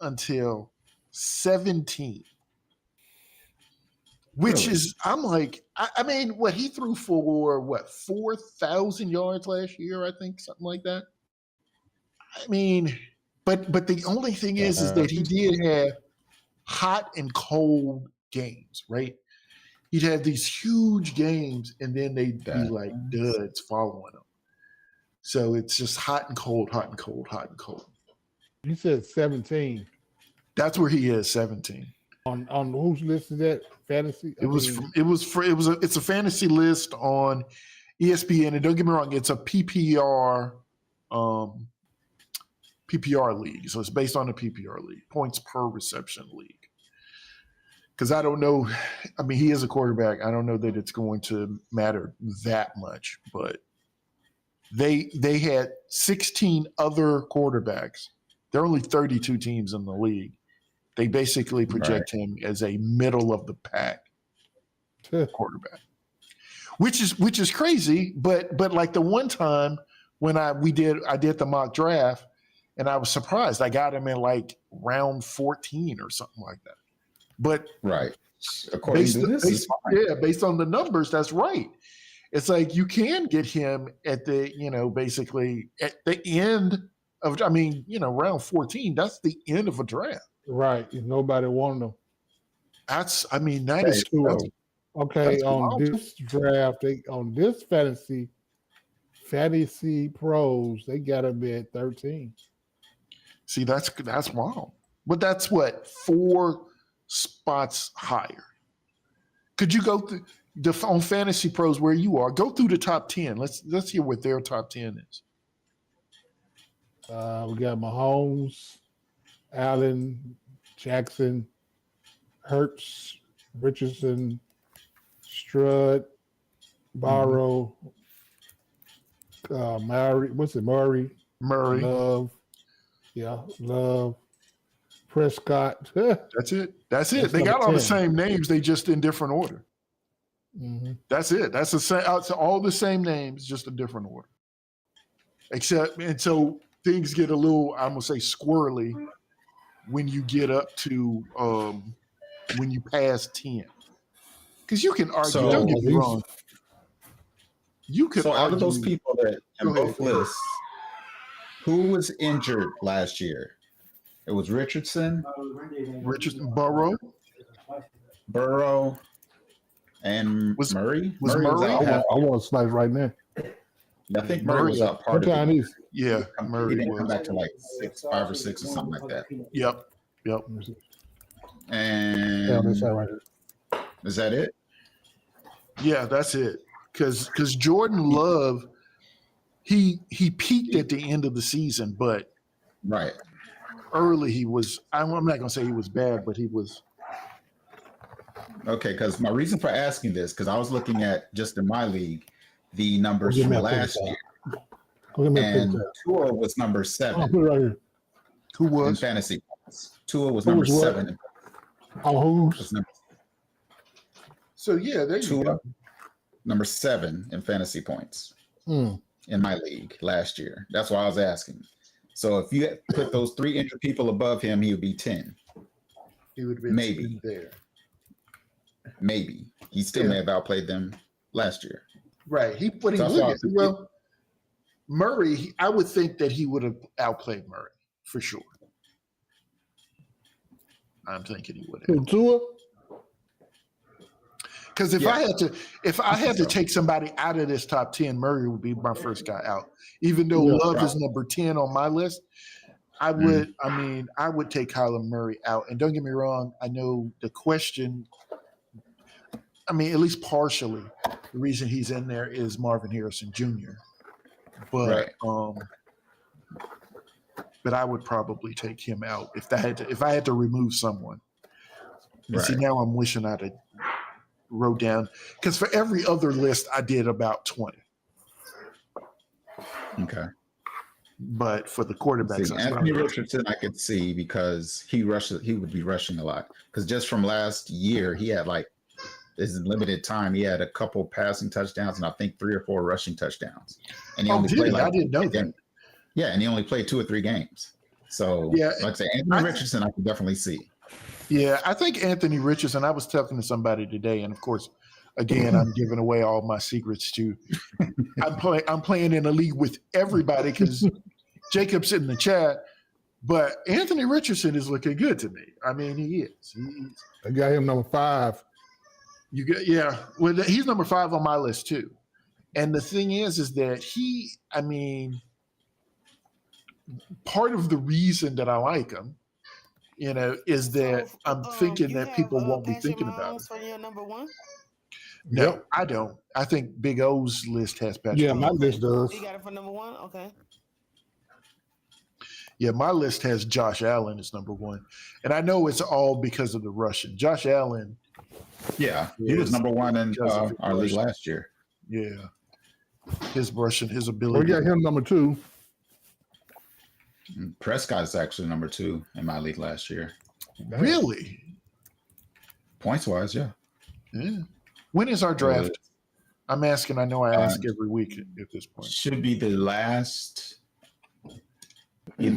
until 17. Which is, I'm like, I mean, what he threw for 4,000 yards last year, I think, something like that. I mean, but the only thing is that he did have hot and cold games, right? He'd have these huge games, and then they'd be like duds following them. So it's just hot and cold, hot and cold, hot and cold. You said 17. That's where he is, 17. On whose list is that? Fantasy? It's a fantasy list on ESPN, and don't get me wrong, it's a PPR league. So it's based on a PPR league, points per reception league. Because I don't know, I mean, he is a quarterback. I don't know that it's going to matter that much, but they had 16 other quarterbacks. There are only 32 teams in the league. They basically project him as a middle of the pack quarterback, which is crazy. But like the one time when I did the mock draft, and I was surprised. I got him in like round 14 or something like that. But according to this, based on the numbers, that's right. It's like you can get him at the basically at the end of round 14. That's the end of a draft. Right. Nobody wanted them. That's okay. On this draft, on this fantasy pros, they got him at 13. See, that's wrong. But that's what 4 spots higher. Could you go through on Fantasy Pros where you are? Go through the top 10. Let's hear what their top 10 is. We got Mahomes, Allen, Jackson, Hurts, Richardson, Stroud, Burrow, Murray. What's it? Murray. Love. Yeah, Love. Prescott. That's it. They got all 10. The same names. They just in different order. Mm-hmm. That's it. That's the same. All the same names, just a different order. And so things get a little, I'm gonna say, squirrely when you get up to when you pass 10, because you can argue. So, don't get me wrong. You could. So argue, out of those people that in both lists, who was injured last year? It was Richardson, Burrow, and Murray. Was Murray? Murray? I want to slice right now. I think Murray was out part of it. Yeah, Murray he didn't was. come back to like 5 or 6 or something like that. Yep. And that's right here. Is that it? Yeah, that's it. Because Jordan Love, he peaked at the end of the season, but early he was. I'm not going to say he was bad, but he was. Okay, because my reason for asking this, because I was looking at just in my league the numbers from last year, and Tua was number 7. I'll put it right here. Who was in fantasy points? Tua was number 7. So yeah, there you go. Number 7 in fantasy points in my league last year. That's why I was asking. So if you put those 3 injured people above him, he would be 10. He would be maybe there. Maybe he still may have outplayed them last year. Right. Well, Murray, I would think that he would have outplayed Murray for sure. I'm thinking he would have. Tua? Because if I had to so. take somebody out of this top 10, Murray would be my first guy out. Even though Yeah. Love is number 10 on my list, I would take Kyler Murray out. And don't get me wrong, I know the question, at least partially, the reason he's in there is Marvin Harrison Jr. But but I would probably take him out if I had to remove someone. And see, now I'm wishing I'd have wrote down, because for every other list I did about 20. Okay. But for the quarterbacks, Anthony Richardson, I could see because he would be rushing a lot. Because just from last year, he had this limited time. He had a couple passing touchdowns and I think 3 or 4 rushing touchdowns. And he only played I didn't know that. Yeah, and he only played 2 or 3 games. So, like I say, Anthony Richardson, I could definitely see. Yeah, I think Anthony Richardson. I was talking to somebody today, and of course, again, I'm giving away all my secrets too. I'm playing in a league with everybody because Jacob's in the chat, but Anthony Richardson is looking good to me. He is. I got him number 5. Well, he's number 5 on my list too. And the thing is that part of the reason that I like him, is that I'm thinking that people won't be thinking about it. For your number 1? No, I don't. I think Big O's list has Patrick. Yeah, my list does. You got it for number 1? Okay. Yeah, my list has Josh Allen as number 1. And I know it's all because of the Russian. Josh Allen. Yeah, he was number 1 in our league last year. Yeah. His ability. We got him number 2. Prescott's actually number 2 in my league last year. Really? Points wise, yeah. When is our draft? I'm asking. I know I ask every week at this point. Should be either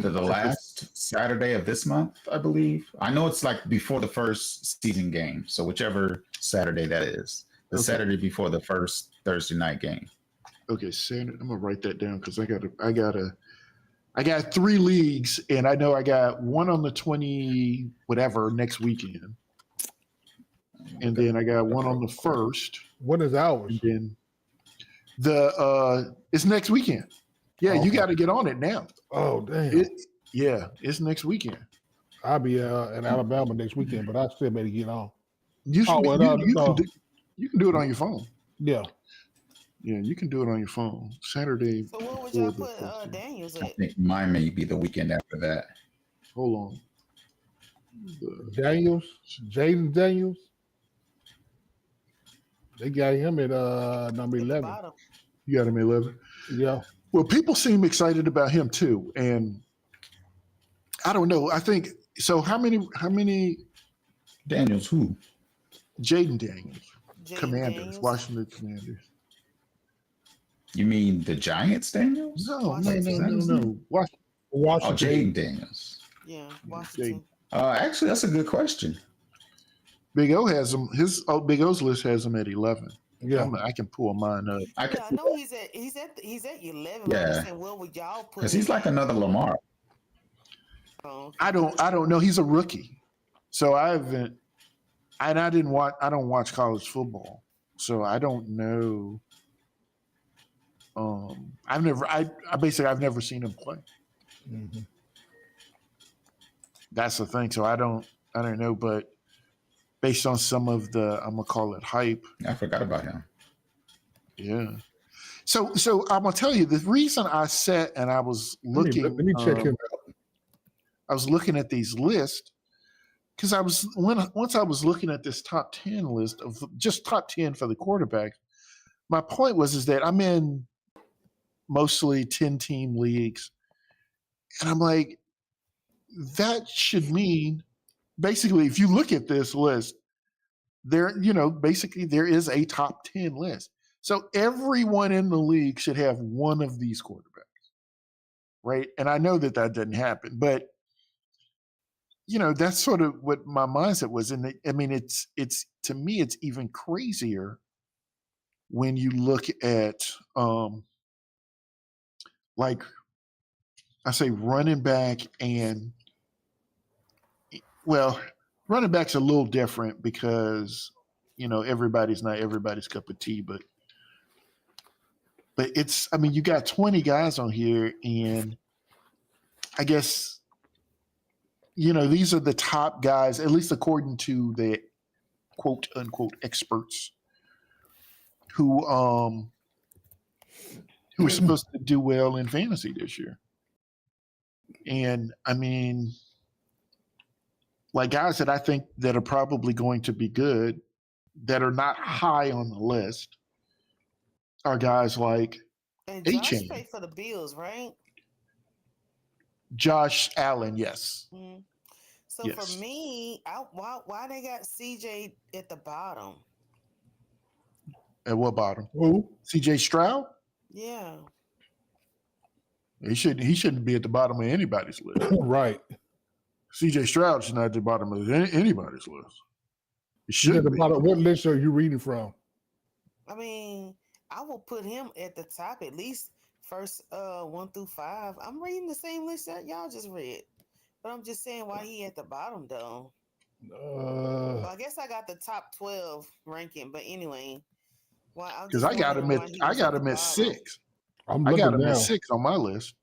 the last Saturday of this month, I believe. I know it's before the first season game. So whichever Saturday that is. Saturday before the first Thursday night game. Okay, Saturday. I'm gonna write that down because I got 3 leagues, and I know I got one on the 20 whatever next weekend, and then I got one on the 1st. What is ours? And then it's next weekend. Yeah, you got to get on it now. Oh damn! It's next weekend. I'll be in Alabama next weekend, but I still better get on. You can do it on your phone. Yeah. Yeah, you can do it on your phone. Saturday. So what would y'all put Daniels at? I think mine may be the weekend after that. Hold on. Jaden Daniels. They got him at number 11. You got him at 11? Yeah. Well, people seem excited about him too. And I don't know. I think so. How many Daniels who? Jaden Daniels. Commanders. Washington Commanders. You mean the Giants, Daniels? No. Washington. Oh, Jaden Daniels. Yeah, Washington. Actually, that's a good question. Big O has him. Big O's list has him at 11. Yeah, I can pull mine up. I know he's at 11. Yeah. What would y'all put? Because he's like another Lamar. Oh. I don't know. He's a rookie, so I don't watch college football, so I don't know. I've never seen him play. Mm-hmm. That's the thing. So I don't know, but based on some of the, I'm gonna call it hype. I forgot about him. Yeah. So I'm gonna tell you the reason I sat and I was looking. Let me check him out. I was looking at these lists because once I was looking at this top 10 list of just top 10 for the quarterback. My point was that I'm in mostly 10-team leagues, and I'm like, that should mean basically if you look at this list, basically there is a top 10 list. So everyone in the league should have one of these quarterbacks, right? And I know that doesn't happen, but that's sort of what my mindset was. And it's to me, it's even crazier when you look at like I say running back and running back's a little different because everybody's not everybody's cup of tea, but it's, I mean, you got 20 guys on here, and I guess, these are the top guys, at least according to the quote unquote experts who are supposed to do well in fantasy this year. And I mean, like guys that I think that are probably going to be good that are not high on the list are guys like And Josh A-Chain. played for the Bills, right? Josh Allen, yes. Mm-hmm. So Yes. for me, why they got CJ at the bottom? At what bottom? Who? CJ Stroud? Yeah. He shouldn't be at the bottom of anybody's list. Right. CJ Stroud should not at the bottom of anybody's list. He At should the be. bottom. What list are you reading from? I mean, I will put him at the top, at least first 1 through 5. I'm reading the same list that y'all just read. But I'm just saying why he at the bottom though. Well, I guess I got the top 12 ranking, but anyway. Because I got him at 6. I got him at 6 on my list.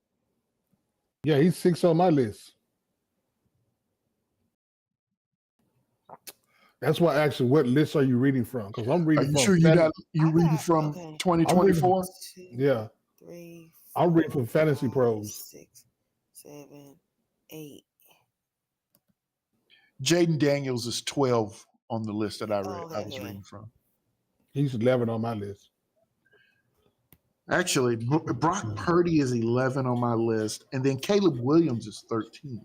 Yeah, he's 6 on my list. That's why I asked you, what list are you reading from? Because I'm reading. Are you sure you reading from 2024? 2, yeah. 3, 4, I'm reading from Fantasy 5, Pros. 6, 7, 8. Jaden Daniels is 12 on the list that I was reading from. He's 11 on my list. Actually, Brock Purdy is 11 on my list, and then Caleb Williams is 13.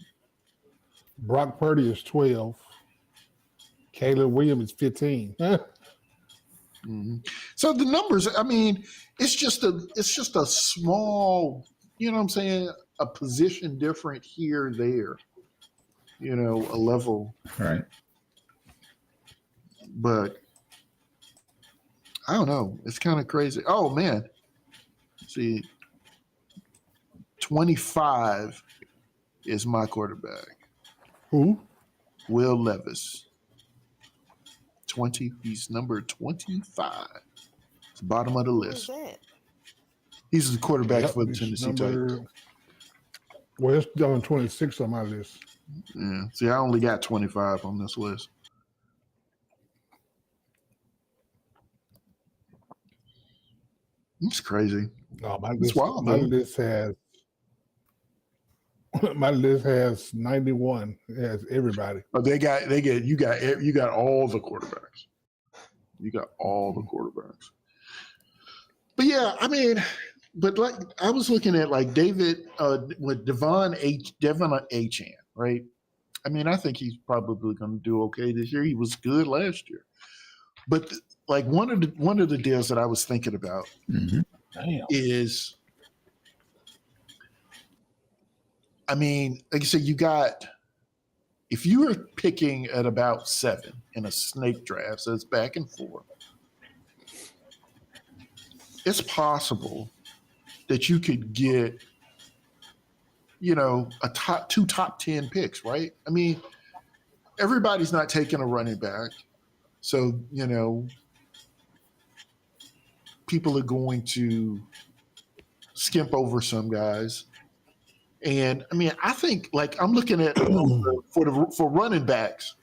Brock Purdy is 12. Caleb Williams is 15. Mm-hmm. So the numbers, I mean, it's just a small, you know what I'm saying, a position different here, there, a level. Right. But I don't know. It's kind of crazy. Oh, man. See, 25 is my quarterback. Who? Will Levis. 20. He's number 25. It's the bottom of the list. Who's that? He's the quarterback for the Tennessee Titans. Well, it's down 26 on my list. Yeah. See, I only got 25 on this list. It's crazy. No, my It's list, wild, my though. list has my list has 91. It has everybody. But you got all the quarterbacks. You got all the quarterbacks. But yeah, I mean, but like I was looking at like David with Devon Achane, right? I mean, I think he's probably going to do okay this year. He was good last year. But like one of the deals that I was thinking about is, I mean, like I said, if you were picking at about 7 in a snake draft, so it's back and forth, it's possible that you could get, two top 10 picks, right? I mean, everybody's not taking a running back. So, people are going to skimp over some guys. And I mean, I think like I'm looking at for running backs,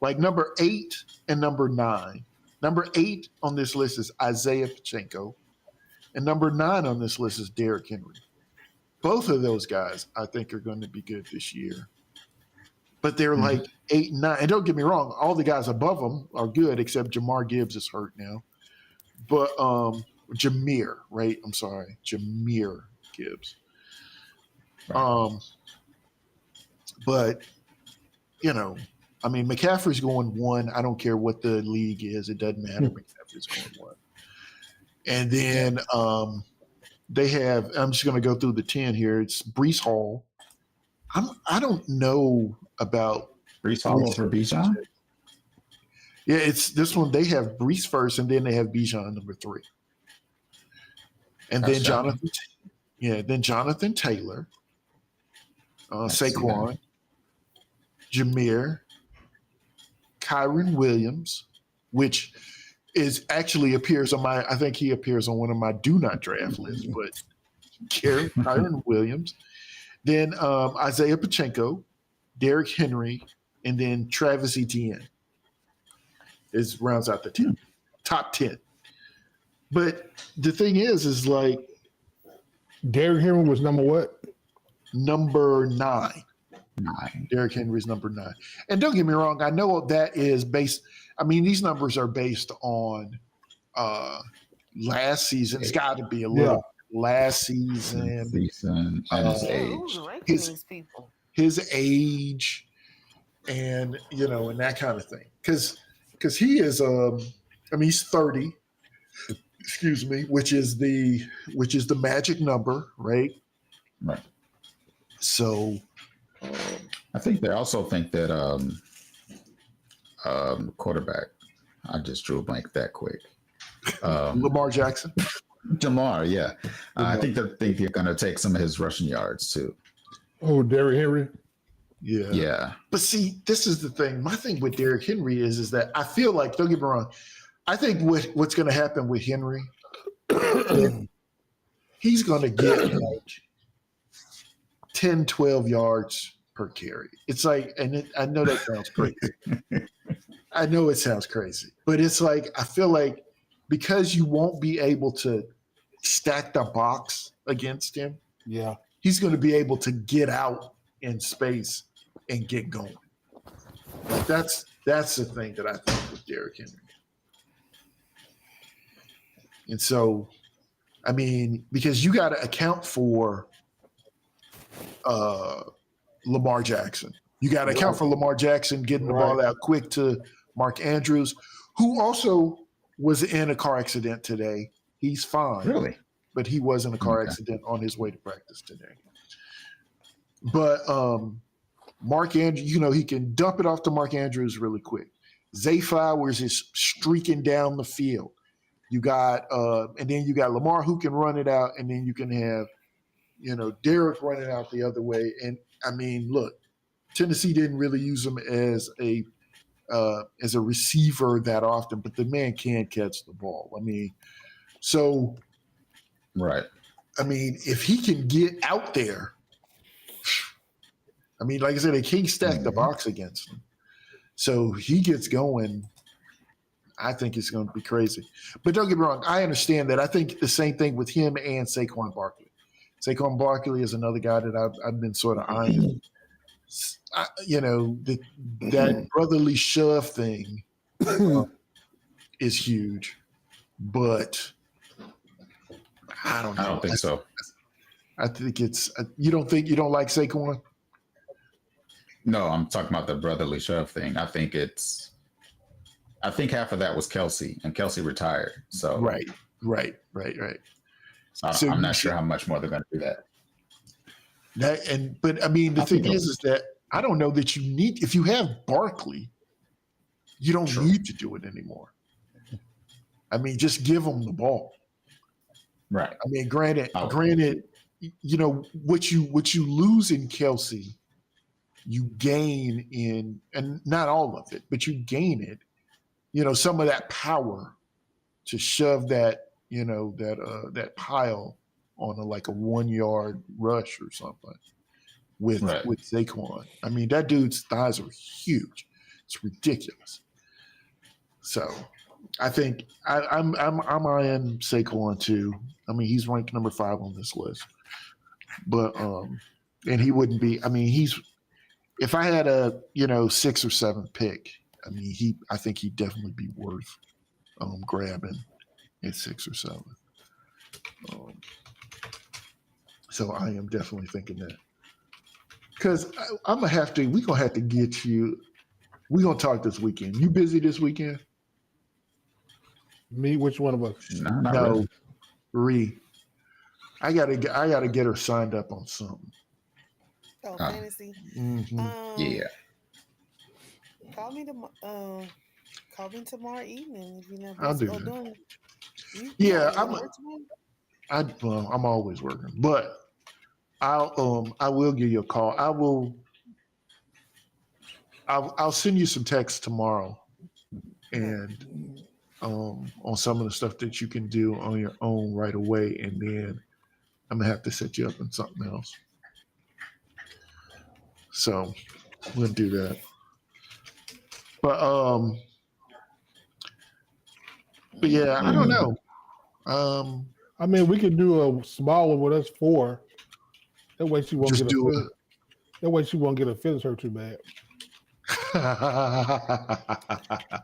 like number 8 and number 9. Number 8 on this list is Isaiah Pacheco, and number 9 on this list is Derrick Henry. Both of those guys, I think, are going to be good this year. But they're like 8 and 9. And don't get me wrong, all the guys above them are good, except Jamar Gibbs is hurt now. But Jahmyr, right? I'm sorry, Jahmyr Gibbs. But I mean, McCaffrey's going 1. I don't care what the league is; it doesn't matter. McCaffrey's going 1. And then they have. I'm just going to go through the 10 here. It's Breece Hall. I don't know about Breece Hall over Bijan. Yeah, it's this one. They have Breece first, and then they have Bijan number 3, and then Jonathan. Then Jonathan Taylor, Saquon, Jahmyr, Kyron Williams, which is actually appears on my. I think he appears on one of my do not draft lists. But Kyron Williams, then Isaiah Pacheco, Derrick Henry, and then Travis Etienne is rounds out the top 10. But the thing is like Derrick Henry was number what? Number 9. 9. Derrick Henry's number 9. And don't get me wrong, I know that is based. I mean, these numbers are based on last season. It's got to be a little last season and his age. Who's ranking these people? His age, and and that kind of thing. Because he is, he's 30. Excuse me, which is the magic number, right? Right. So, I think they also think that quarterback. I just drew a blank that quick. Lamar Jackson. Jamar, yeah. I think they're going to take some of his rushing yards too. Oh, Derrick Henry. Yeah. Yeah. But see, this is the thing. My thing with Derrick Henry is that I feel like, don't get me wrong, I think what's going to happen with Henry, he's going to get like 10, 12 yards per carry. It's like, I know that sounds crazy. I know it sounds crazy, but it's like, I feel like because you won't be able to stack the box against him, he's going to be able to get out in space and get going. Like that's the thing that I think with Derrick Henry. And so, I mean, because you got to account for Lamar Jackson. You got to account for Lamar Jackson getting the ball out quick to Mark Andrews, who also was in a car accident today. He's fine. Really? But he was in a car accident on his way to practice today. But Mark Andrews, he can dump it off to Mark Andrews really quick. Zay Flowers is streaking down the field. You got, and then you got Lamar who can run it out, and then you can have, Derrick running out the other way. And I mean, look, Tennessee didn't really use him as a receiver that often, but the man can catch the ball. I mean, so, right. I mean, if he can get out there, I mean, like I said, they can't stack the box against him. So he gets going. I think it's going to be crazy. But don't get me wrong. I understand that. I think the same thing with him and Saquon Barkley. Saquon Barkley is another guy that I've been sort of eyeing. That brotherly shove thing is huge. But I don't know. I don't think so. I think it's you don't like Saquon? No, I'm talking about the brotherly shove thing. I think half of that was Kelsey, and Kelsey retired. So right. So I'm not sure how much more they're going to do that. But I mean, the thing is that I don't know that you need. If you have Barkley, you don't need to do it anymore. I mean, just give him the ball. Right. I mean, granted, what you lose in Kelsey, you gain in, and not all of it, but you gain it. Some of that power to shove that, that pile on a 1 yard rush or something with Saquon. I mean, that dude's thighs are huge. It's ridiculous. So I think I'm eyeing Saquon too. I mean, he's ranked number 5 on this list, but and he wouldn't be. I mean, if I had a 6th or 7th pick, I mean, I think he'd definitely be worth grabbing at 6 or 7. So I am definitely thinking that. Because we're gonna have to get you. We're gonna talk this weekend. You busy this weekend? Me? Which one of us? No, Ree. I gotta get her signed up on something. Oh, fantasy. Mm-hmm. Yeah. Call me tomorrow evening if you're not I'll do busy. that. I'm always working, but I will give you a call. I'll send you some text tomorrow and on some of the stuff that you can do on your own right away, and then I'm gonna have to set you up on something else. So we'll do that. But yeah, I don't know. I mean, we could do a smaller with us 4. That way she won't Just get a do feelings. That way she won't get her feelings hurt too bad.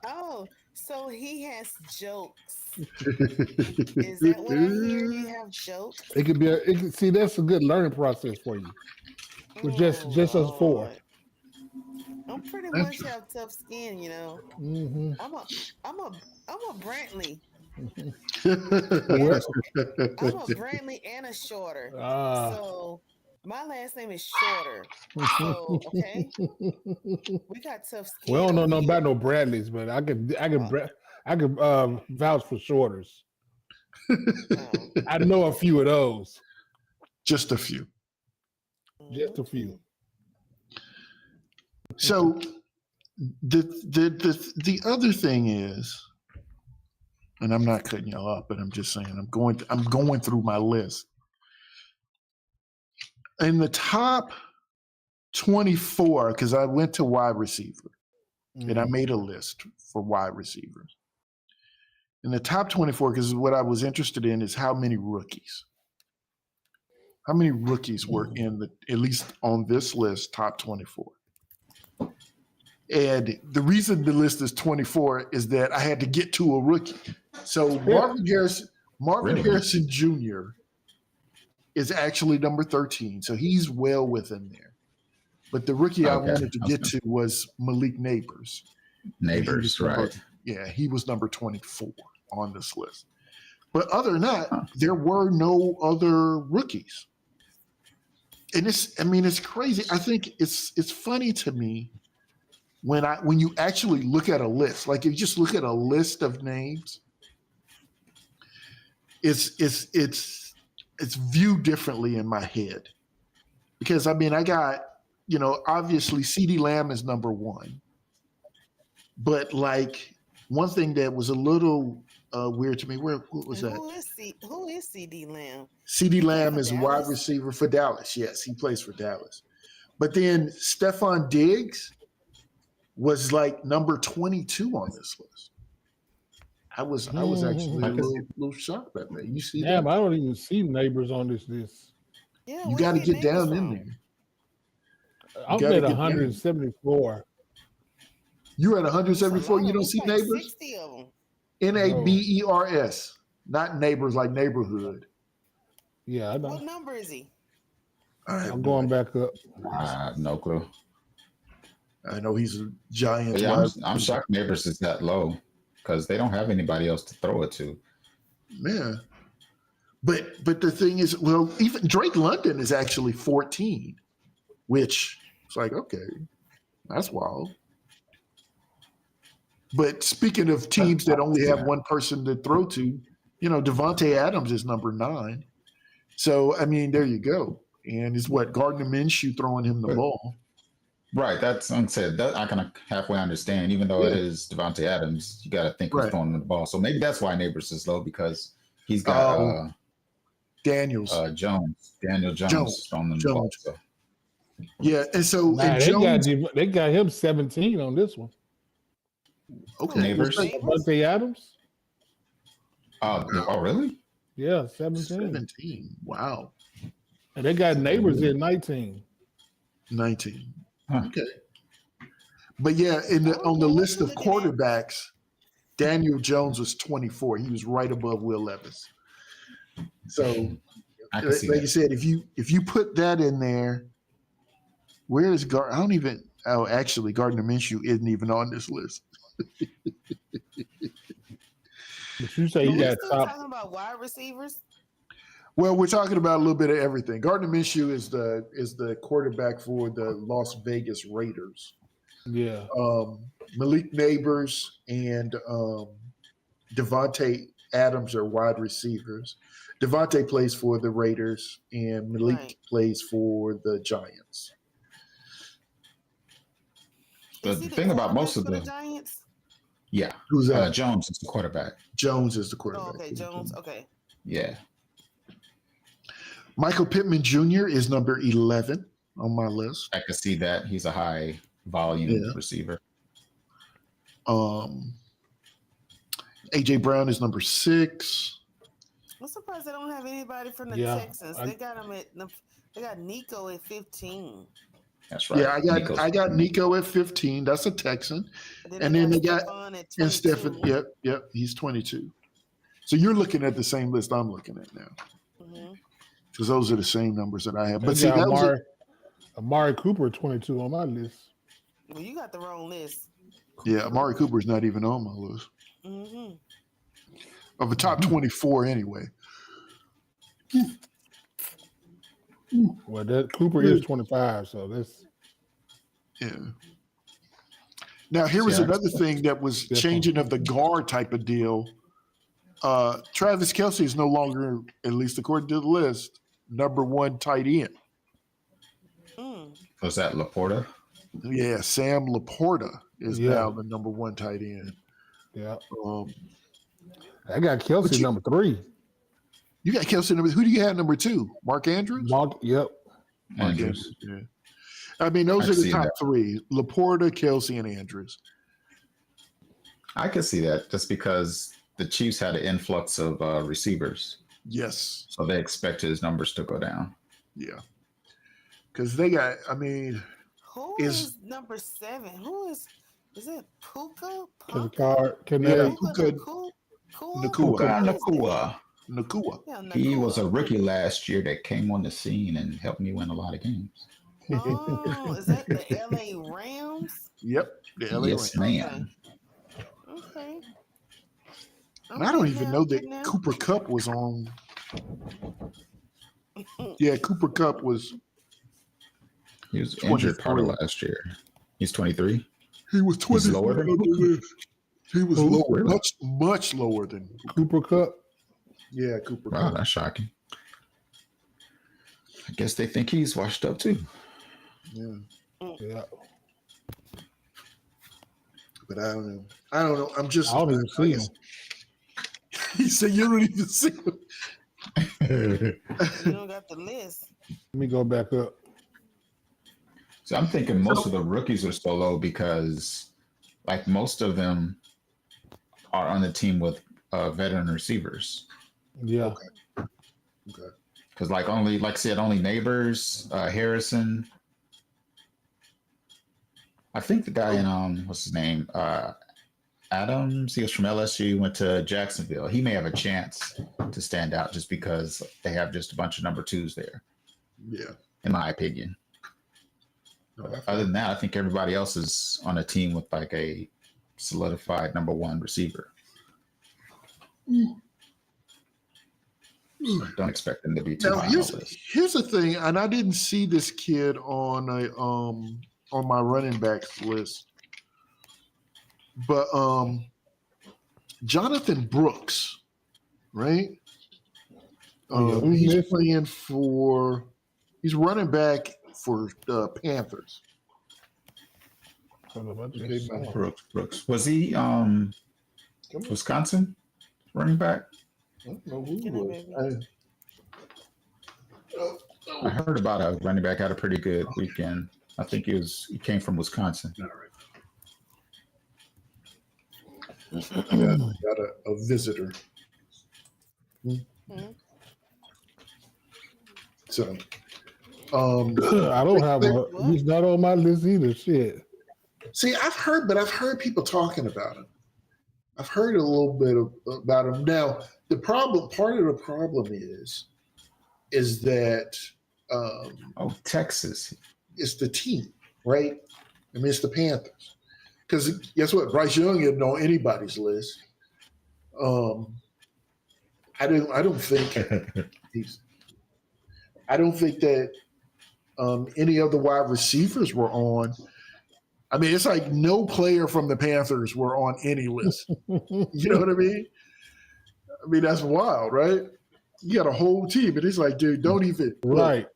Oh, so he has jokes. Is that what I hear? You have jokes? It could be. See, that's a good learning process for you. With just us 4. Lord. I'm pretty much have tough skin, you know. Mm-hmm. I'm a Brantley. What? I'm a Brantley and a Shorter. So my last name is Shorter. So okay, we got tough skin. We don't know over nothing here. about no Bradleys, but I could vouch for Shorters. I know a few of those. Just a few. Just a few. So the other thing is, and I'm not cutting y'all off, but I'm just saying I'm going through my list. In the top 24, because I went to wide receiver, and I made a list for wide receivers. In the top 24, because what I was interested in is how many rookies. How many rookies were in at least on this list, top 24? And the reason the list is 24 is that I had to get to a rookie. So Marvin Harrison Jr. is actually number 13. So he's well within there. But the rookie I wanted to get to was Malik Neighbors. Neighbors, right. Yeah, he was number 24 on this list. But other than that, there were no other rookies. And it's crazy. I think it's funny to me when you actually look at a list, like if you just look at a list of names, it's viewed differently in my head. Because I got, obviously CeeDee Lamb is number 1. But like one thing that was a little weird to me, what was that? Who is CeeDee Lamb? CeeDee Lamb is a wide receiver for Dallas. Yes, he plays for Dallas. But then Stephon Diggs was like number 22 on this list. I was actually a little shocked by that. You see that? I don't even see Neighbors on this list. Yeah, you got to get down in there. I'm at 174. You're at 174. You don't see like Neighbors? 60 of them. Nabers, not neighbors like neighborhood. Yeah, I know. What number is he? I'm going back up. I have no clue. I know he's a giant. Yeah, I'm shocked Neighbors is that low because they don't have anybody else to throw it to. Yeah. But the thing is, well, even Drake London is actually 14, which it's like, okay, that's wild. But speaking of teams that only have one person to throw to, Devontae Adams is number 9. So, there you go. And it's what Gardner Minshew throwing him the ball. Right. That's unsaid. That I can halfway understand. Even though it is Devontae Adams, you got to think who's throwing him the ball. So maybe that's why Neighbors is low because he's got Daniel Jones throwing him the ball. So. Yeah, and so they got him 17 on this one. Okay, Neighbors. Devontae Adams. Oh, really? Yeah, 17. 17. Wow. And they got Neighbors in 19. 19. Huh. Okay. But yeah, on the list of quarterbacks, Daniel Jones was 24. He was right above Will Levis. So, like you said, if you put that in there, where is actually Gardner Minshew isn't even on this list. But you say you got top. Talking about wide receivers. Well, we're talking about a little bit of everything. Gardner Minshew is the quarterback for the Las Vegas Raiders. Yeah. Malik Neighbors and Devontae Adams are wide receivers. Devontae plays for the Raiders, and Malik plays for the Giants. The thing about most of the Giants. Yeah. Who's that? Jones is the quarterback. Jones is the Oh, quarterback. okay, Jones. Okay. Yeah. Michael Pittman Jr. is number 11 on my list. I could see that. He's a high volume receiver. AJ Brown is number 6. I'm surprised they don't have anybody from the Texans. They got him they got Nico at 15. That's right. Yeah, I got Nico at 15. That's a Texan. And then they got Stephon at 22. and Stephen. Yep, he's 22. So you're looking at the same list I'm looking at now. Because those are the same numbers that I have. But see, that Amari Cooper 22 on my list. Well, you got the wrong list. Yeah, Amari Cooper's not even on my list. Of the top 24 anyway. Well, that Cooper is 25, so that's Now here was another thing that was changing of the guard type of deal. Travis Kelce is no longer, at least according to the list, number 1 tight end. Was that Laporta? Yeah, Sam Laporta is now the number 1 tight end. Yeah. I got Kelce number 3. You got Kelce number. Who do you have number 2? Mark Andrews. Mark Andrews. Yeah. I mean, those are the top 3: Laporta, Kelce, and Andrews. I could see that just because the Chiefs had an influx of receivers. Yes. So they expect his numbers to go down. Yeah. Because they got. I mean, who is number 7? Who is it? Puka? Nakua. Yeah, he was a rookie last year that came on the scene and helped me win a lot of games. Oh, is that the LA Rams? Yep, the LA Rams. Yes, ma'am. Okay. And I don't even know that Cooper Kupp was on. Yeah, Cooper Kupp was. He was injured part of last year. He's 23. He was 23. He's lower than Cooper. He was lower, much lower than Cooper Kupp. Yeah, Cooper Wow, Kupp. That's shocking. I guess they think he's washed up too. Yeah. But I don't know. I'm just. I don't even see him. He said you don't even see him. You don't got the list. Let me go back up. So I'm thinking most of the rookies are so low because, like, most of them are on the team with veteran receivers. Yeah. Okay. Because, like I said, only Neighbors, Harrison. I think the guy in what's his name, Adams. He was from LSU, went to Jacksonville. He may have a chance to stand out just because they have just a bunch of number 2s there. Yeah. In my opinion. Other than that, I think everybody else is on a team with like a solidified number 1 receiver. So don't expect them to be too high on the list. Here's the thing, and I didn't see this kid on my running backs list, but Jonathan Brooks, right? He's playing for. He's running back for the Panthers. Brooks. Was he Wisconsin running back? I don't know who was. I heard about a running back had a pretty good weekend. I think he came from Wisconsin. All right. Got a visitor. So I don't have he's not on my list either. Shit. See, I've heard people talking about him. I've heard a little bit about him. Now, part of the problem is that Texas. It's the team, right? I mean, it's the Panthers. Because guess what? Bryce Young isn't on anybody's list. I don't think that any of the wide receivers were on. I mean, it's like no player from the Panthers were on any list. You know what I mean? I mean, that's wild, right? You got a whole team, and it's like, dude, don't even. Right.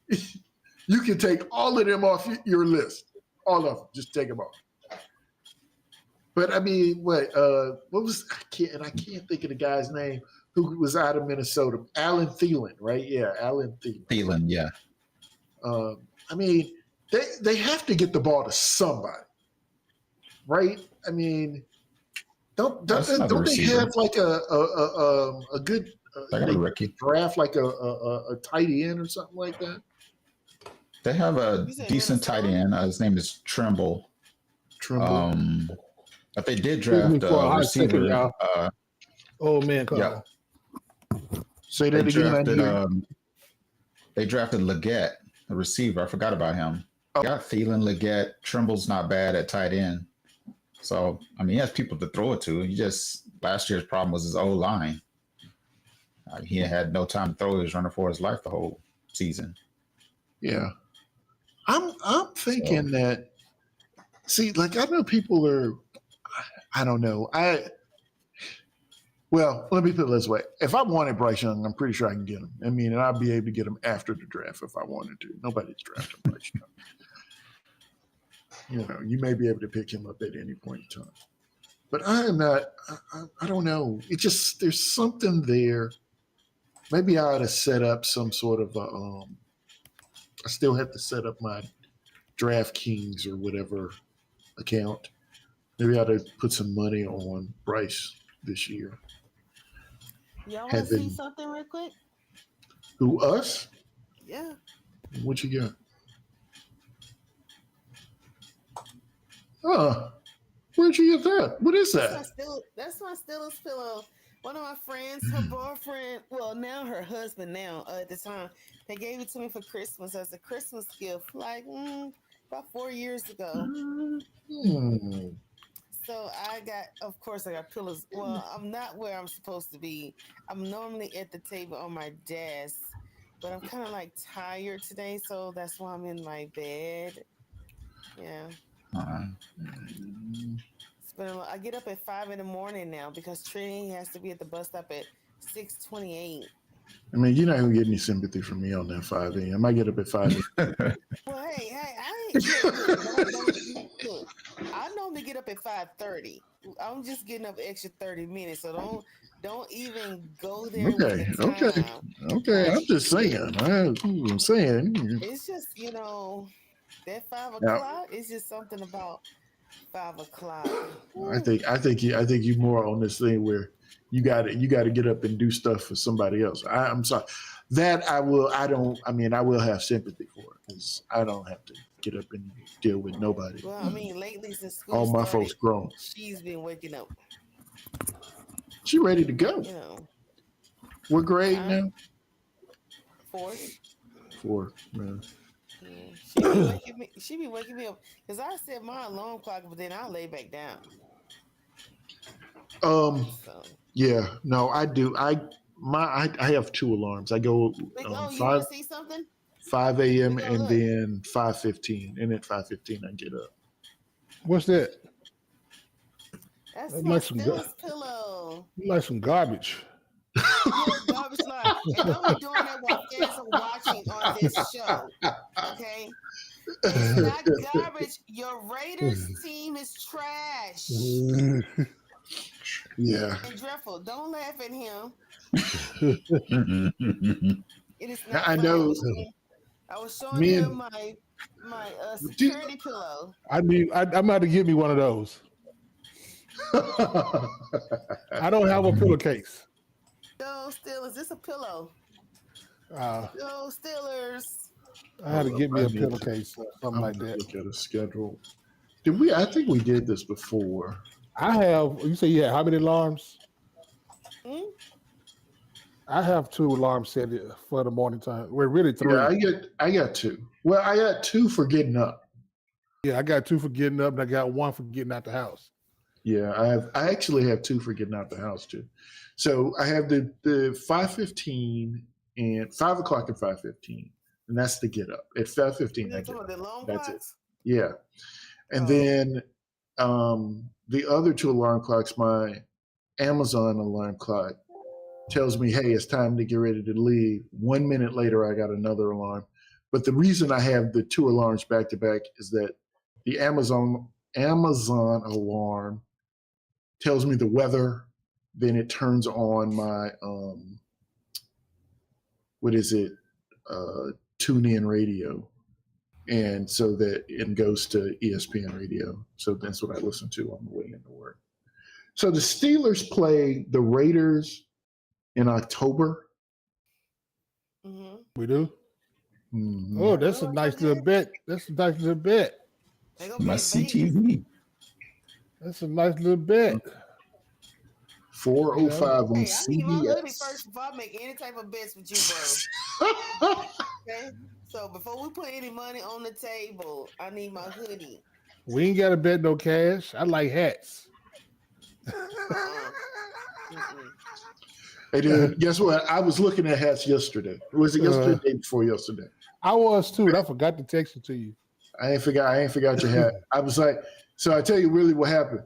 Look, you can take all of them off your list. All of them. Just take them off. But I mean, what was I can't think of the guy's name who was out of Minnesota. Alan Thielen, right? Yeah, Alan Thielen. Thielen, yeah. I mean, they have to get the ball to somebody, right? I mean, don't That's another they receiver. have like a good They got a rookie. draft like a tight end or something like that? They have a You said decent tight Minnesota? end. His name is Trimble. Trimble. But they did Excuse me draft for a a hot second, receiver. y'all. Oh man, call. Yeah. Say They that again. I drafted hear. they drafted Leggett, a receiver. I forgot about him. Got Thielen, Leggett. Trimble's not bad at tight end. So I mean, he has people to throw it to. He just last year's problem was his O line. He had no time to throw. He was running for his life the whole season. Yeah, I'm thinking that. See, like I know people are. I don't know. Well, let me put it this way. If I wanted Bryce Young, I'm pretty sure I can get him. I mean, and I'd be able to get him after the draft if I wanted to. Nobody's drafting Bryce Young. You know, you may be able to pick him up at any point in time. But I am not, I don't know. It just, there's something there. Maybe I ought to set up some sort of I still have to set up my DraftKings or whatever account. Maybe I ought to put some money on Bryce this year. Y'all want to see something real quick? Who, us? Yeah. What you got? Where'd you get that? What is that? That's my Steelers pillow. One of my friends, her boyfriend, well, now her husband now, at the time, they gave it to me for Christmas as a Christmas gift, like about 4 years ago. So of course, I got pillows. Well, I'm not where I'm supposed to be. I'm normally at the table on my desk, but I'm kind of like tired today, so that's why I'm in my bed. Yeah. I get up at 5 a.m. now because Trinity has to be at the bus stop at 6:28. I mean, you're not gonna get any sympathy from me on that 5 a.m. I get up at 5 a.m. Well, hey, look, I normally get up at 5:30. I'm just getting up extra 30 minutes, so don't even go there. Okay. I'm just saying. I'm saying. It's just that 5 o'clock. It's just something about 5 o'clock. I think you more on this thing where you got to get up and do stuff for somebody else. I'm sorry that I will have sympathy for it because I don't have to get up and deal with nobody. Well, I mean, lately since school all my started, folks grown. She's been waking up. She ready to go. What grade now? 4. Man. Yeah. She be waking me up because I set my alarm clock, but then I lay back down. Yeah, no, I do. I have 2 alarms. I go you want to see something? 5 a.m. and then 5:15, and at 5:15 I get up. What's that? That's my Steelers pillow. You like some garbage. Garbage life. And I'm doing that while fans are watching on this show. Okay? It's not garbage. Your Raiders team is trash. Yeah. And dreadful. Don't laugh at him. It is not. I know. I was showing him my security pillow. I'm about to get me one of those. I don't have a pillowcase. No, Steelers. It's a pillow. No, Steelers. I had to get me a pillowcase or something like that. Look at a schedule. I think we did this before. I have. You say you had how many alarms? I have 2 alarms set for the morning time. We're really 3. Yeah, I got 2. Well, I got 2 for getting up. Yeah, I got 2 for getting up, and I got 1 for getting out the house. Yeah, I actually have 2 for getting out the house too. So I have the 5:15 and 5 o'clock and 5:15, and that's the get up. At 5:15, I get up. That's it. Yeah, and then the other 2 alarm clocks, my Amazon alarm clock tells me, hey, it's time to get ready to leave. 1 minute later, I got another alarm. But the reason I have the 2 alarms back to back is that the Amazon alarm tells me the weather. Then it turns on my what is it? Tune in radio. And so that it goes to ESPN radio. So that's what I listen to on the way into work. So the Steelers play the Raiders in October. Mm-hmm. We do. Mm-hmm. Oh, that's a nice little bet. That's a nice little bet. They gonna be My in Vegas. CTV. That's a nice little bet. 4:05 on Hey, I need my hoodie CBS. first before I make any type of bets with you, bro. Okay. So before we put any money on the table, I need my hoodie. We ain't got to bet no cash. I like hats. Mm-mm. Hey, dude, guess what? I was looking at hats yesterday. Was it yesterday or the day before yesterday? I was too, and I forgot to text it to you. I ain't forgot your hat. I was like, so I tell you really what happened.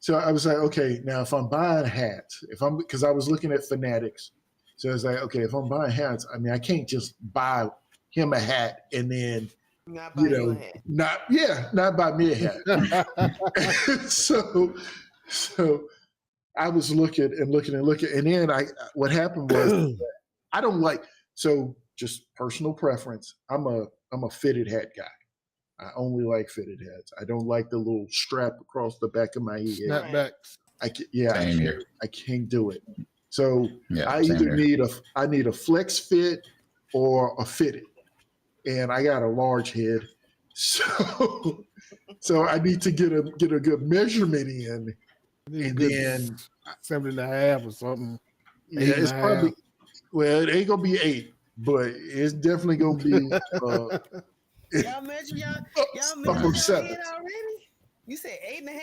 So I was like, okay, now if I'm buying hats, because I was looking at Fanatics. So I was like, okay, if I'm buying hats, I mean, I can't just buy him a hat and then, Not buy you a hat. not buy me a hat. so I was looking, and then what happened was I don't like, so just personal preference. I'm a fitted hat guy. I only like fitted hats. I don't like the little strap across the back of my head. Snapbacks. I can't do it. So Yeah, I either need a flex fit or a fitted, and I got a large head, so I need to get a good measurement in, and then 7.5 or something. Yeah, it's probably, well, it ain't gonna be 8, but it's definitely gonna be Y'all measure y'all upper your 7. head already? You said 8.5?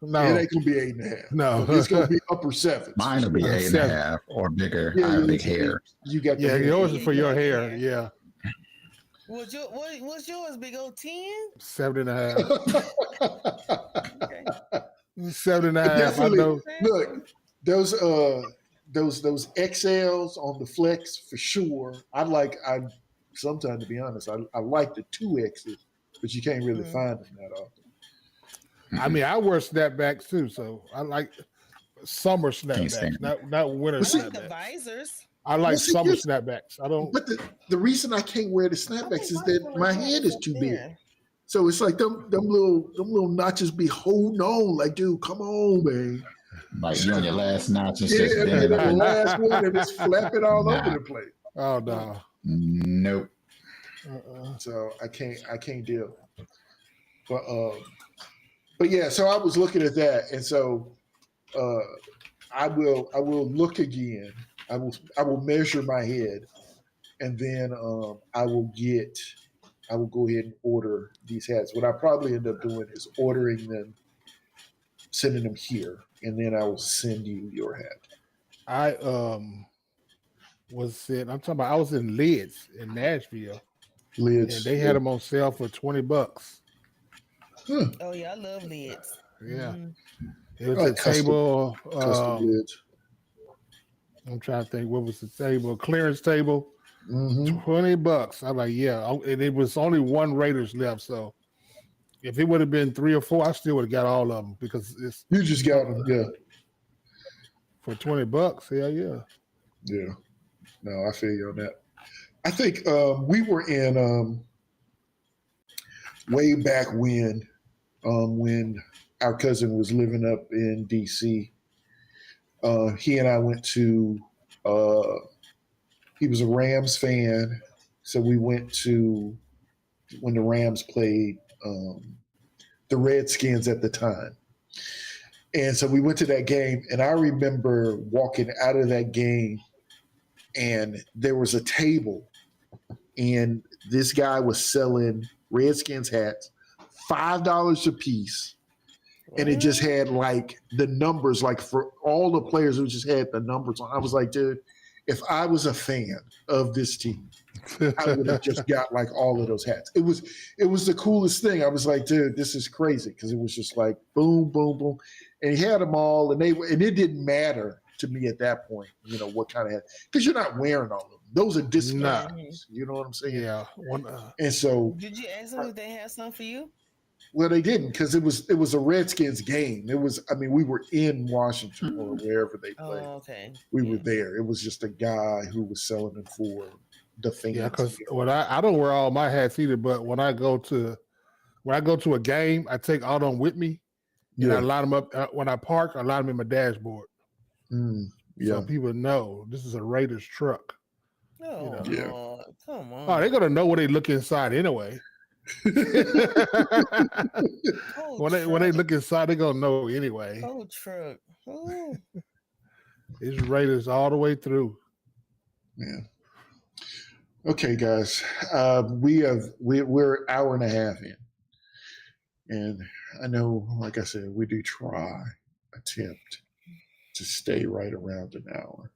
No, It ain't gonna be 8.5. no, It's gonna be upper 7. Mine will be 8.5 or bigger. I have big hair. You got the yeah, hair. yours is for your hair. Yeah, What's yours, big old 10? 7.5. Okay. 7.5. I Definitely. know. Look, those XLs on the flex for sure. Sometimes, to be honest, I like the 2Xs, but you can't really find them that often. I mean, I wear snapbacks too, so I like summer snapbacks, stand not winter I like the snapbacks. visors. I like Well, see, summer here's- snapbacks. I don't. But the reason I can't wear the snapbacks is that my head is too big. So it's like them little notches be holding on. Like, dude, come on, man. Like you're on your last notch. It's Yeah, just and bending then the out. last one, and it's flapping all Nah. over the place. Oh no. Nope. So I can't deal. But yeah, so I was looking at that, and so I will look again. I will measure my head, and then I will go ahead and order these hats. What I probably end up doing is ordering them, sending them here, and then I will send you your hat. I I'm talking about. I was in Lids in Nashville, Lids. and they had them on sale for $20. Oh yeah, I love lids. Yeah, Mhm. it was I a like table. custom lids. I'm trying to think what was the table, clearance table, Mm-hmm. $20. I'm like, yeah, and it was only one Raiders left. So if it would have been 3 or 4, I still would have got all of them because it's You just got them, yeah. for $20. Hell yeah. Yeah. No, I feel you on that. I think we were in way back when our cousin was living up in DC. He and I went to he was a Rams fan, so we went to when the Rams played the Redskins at the time. And so we went to that game, and I remember walking out of that game, and there was a table, and this guy was selling Redskins hats, $5 a piece, and it just had like the numbers, like for all the players, it just had the numbers on. I was like, dude, if I was a fan of this team, I would have just got like all of those hats. It was the coolest thing. I was like, dude, this is crazy, because it was just like boom, boom, boom, and he had them all, and it didn't matter to me at that point, what kind of hat, because you're not wearing all of them. Those are discounts. You know what I'm saying? Yeah. And so, Did you ask them if they had some for you? Well, they didn't because it was a Redskins game. We were in Washington or wherever they played. Oh, okay. We were there. It was just a guy who was selling them for the fans. Yeah, because when I don't wear all my hats either, but when I go to a game, I take all them with me, and I line them up. When I park, I line them in my dashboard, so people know this is a Raiders truck. Oh, Lord. Come on. Oh, they're gonna know when they look inside anyway. When they look inside, they're gonna know anyway. Oh, truck. Ooh. It's Raiders all the way through. Yeah. Okay, guys. We're an hour and a half in. And I know, like I said, we do attempt to stay right around an hour.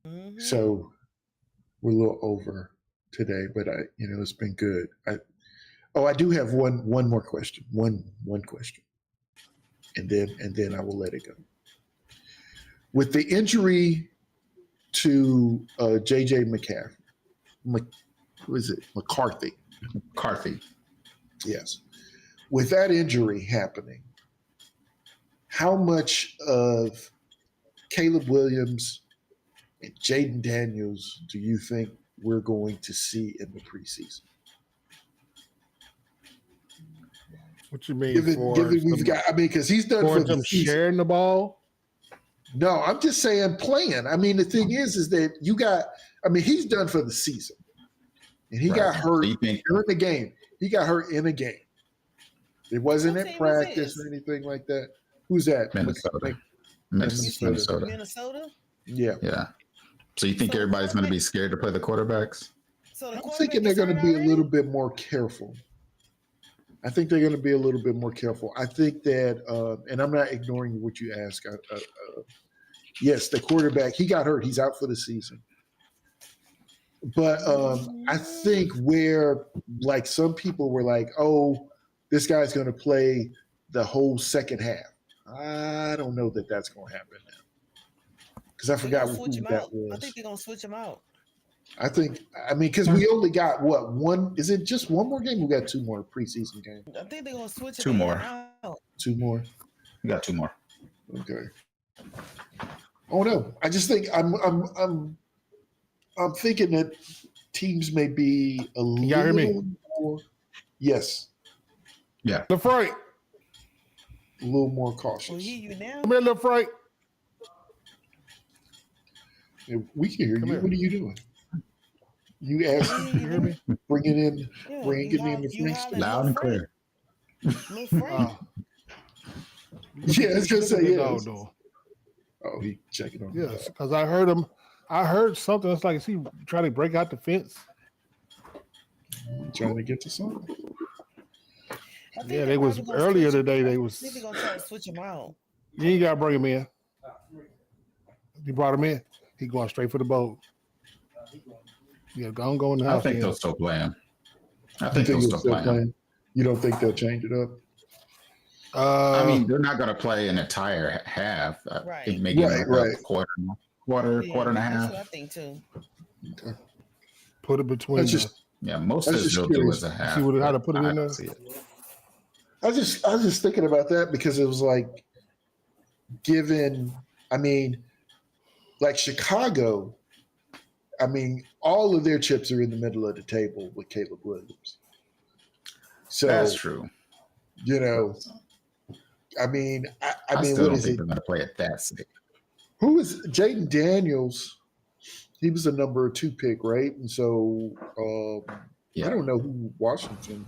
Mm-hmm. So we're a little over today, but it's been good. I do have one more question. One question. And then I will let it go. With the injury to JJ McCarthy. Yes. With that injury happening, how much of Caleb Williams and Jaden Daniels do you think we're going to see in the preseason? What you mean? Given we've got, because he's done for the season. Sharing the ball. No, I'm just saying playing. The thing is that he's done for the season, and he got hurt during the game. He got hurt in a game. It wasn't at practice or anything like that. Who's that? Minnesota. Yeah. So you think everybody's going to be scared to play the quarterbacks? I'm thinking they're going to be a little bit more careful. I think they're going to be a little bit more careful. I think that, and I'm not ignoring what you asked. Yes, the quarterback, he got hurt. He's out for the season. But I think where, like, some people were like, oh, this guy's going to play the whole second half. I don't know that that's going to happen now. Because I forgot who that was. I think they're going to switch him out. Because we only got one? Is it just one more game? We got two more preseason games. I think they're gonna switch two more. Out. Two more. We got two more. Okay. Oh no! I just think I'm thinking that teams may be a little more. Yes. Yeah. The fright. A little more cautious. We'll hear you now. Come here, little fright. Yeah, we can hear you. What are you doing? You asked me to hear me? Bring it in. Bring it in the Frank. Loud and clear. Yeah, I was going to say yes. Oh, he checking on the Yes, because I heard him. I heard something. It's like, is he trying to break out the fence? Trying to get to something. Yeah, they was earlier today. They was. I think they're going to try to switch him out. You ain't got to bring him in. You brought him in. He going straight for the boat. Yeah, go in the house. I think they'll still play him. I think they'll still play him. You don't think they'll change it up? They're not going to play an entire half. Right. I think maybe a quarter and a half. That's what I think too. Okay. Put it between. Most of this they'll do is a half. See how to put it in there. I was just thinking about that because it was like, like Chicago. All of their chips are in the middle of the table with Caleb Williams. So that's true. I still don't think they're going to play it that sick. Who is Jaden Daniels? He was a number 2 pick, right? And so I don't know who Washington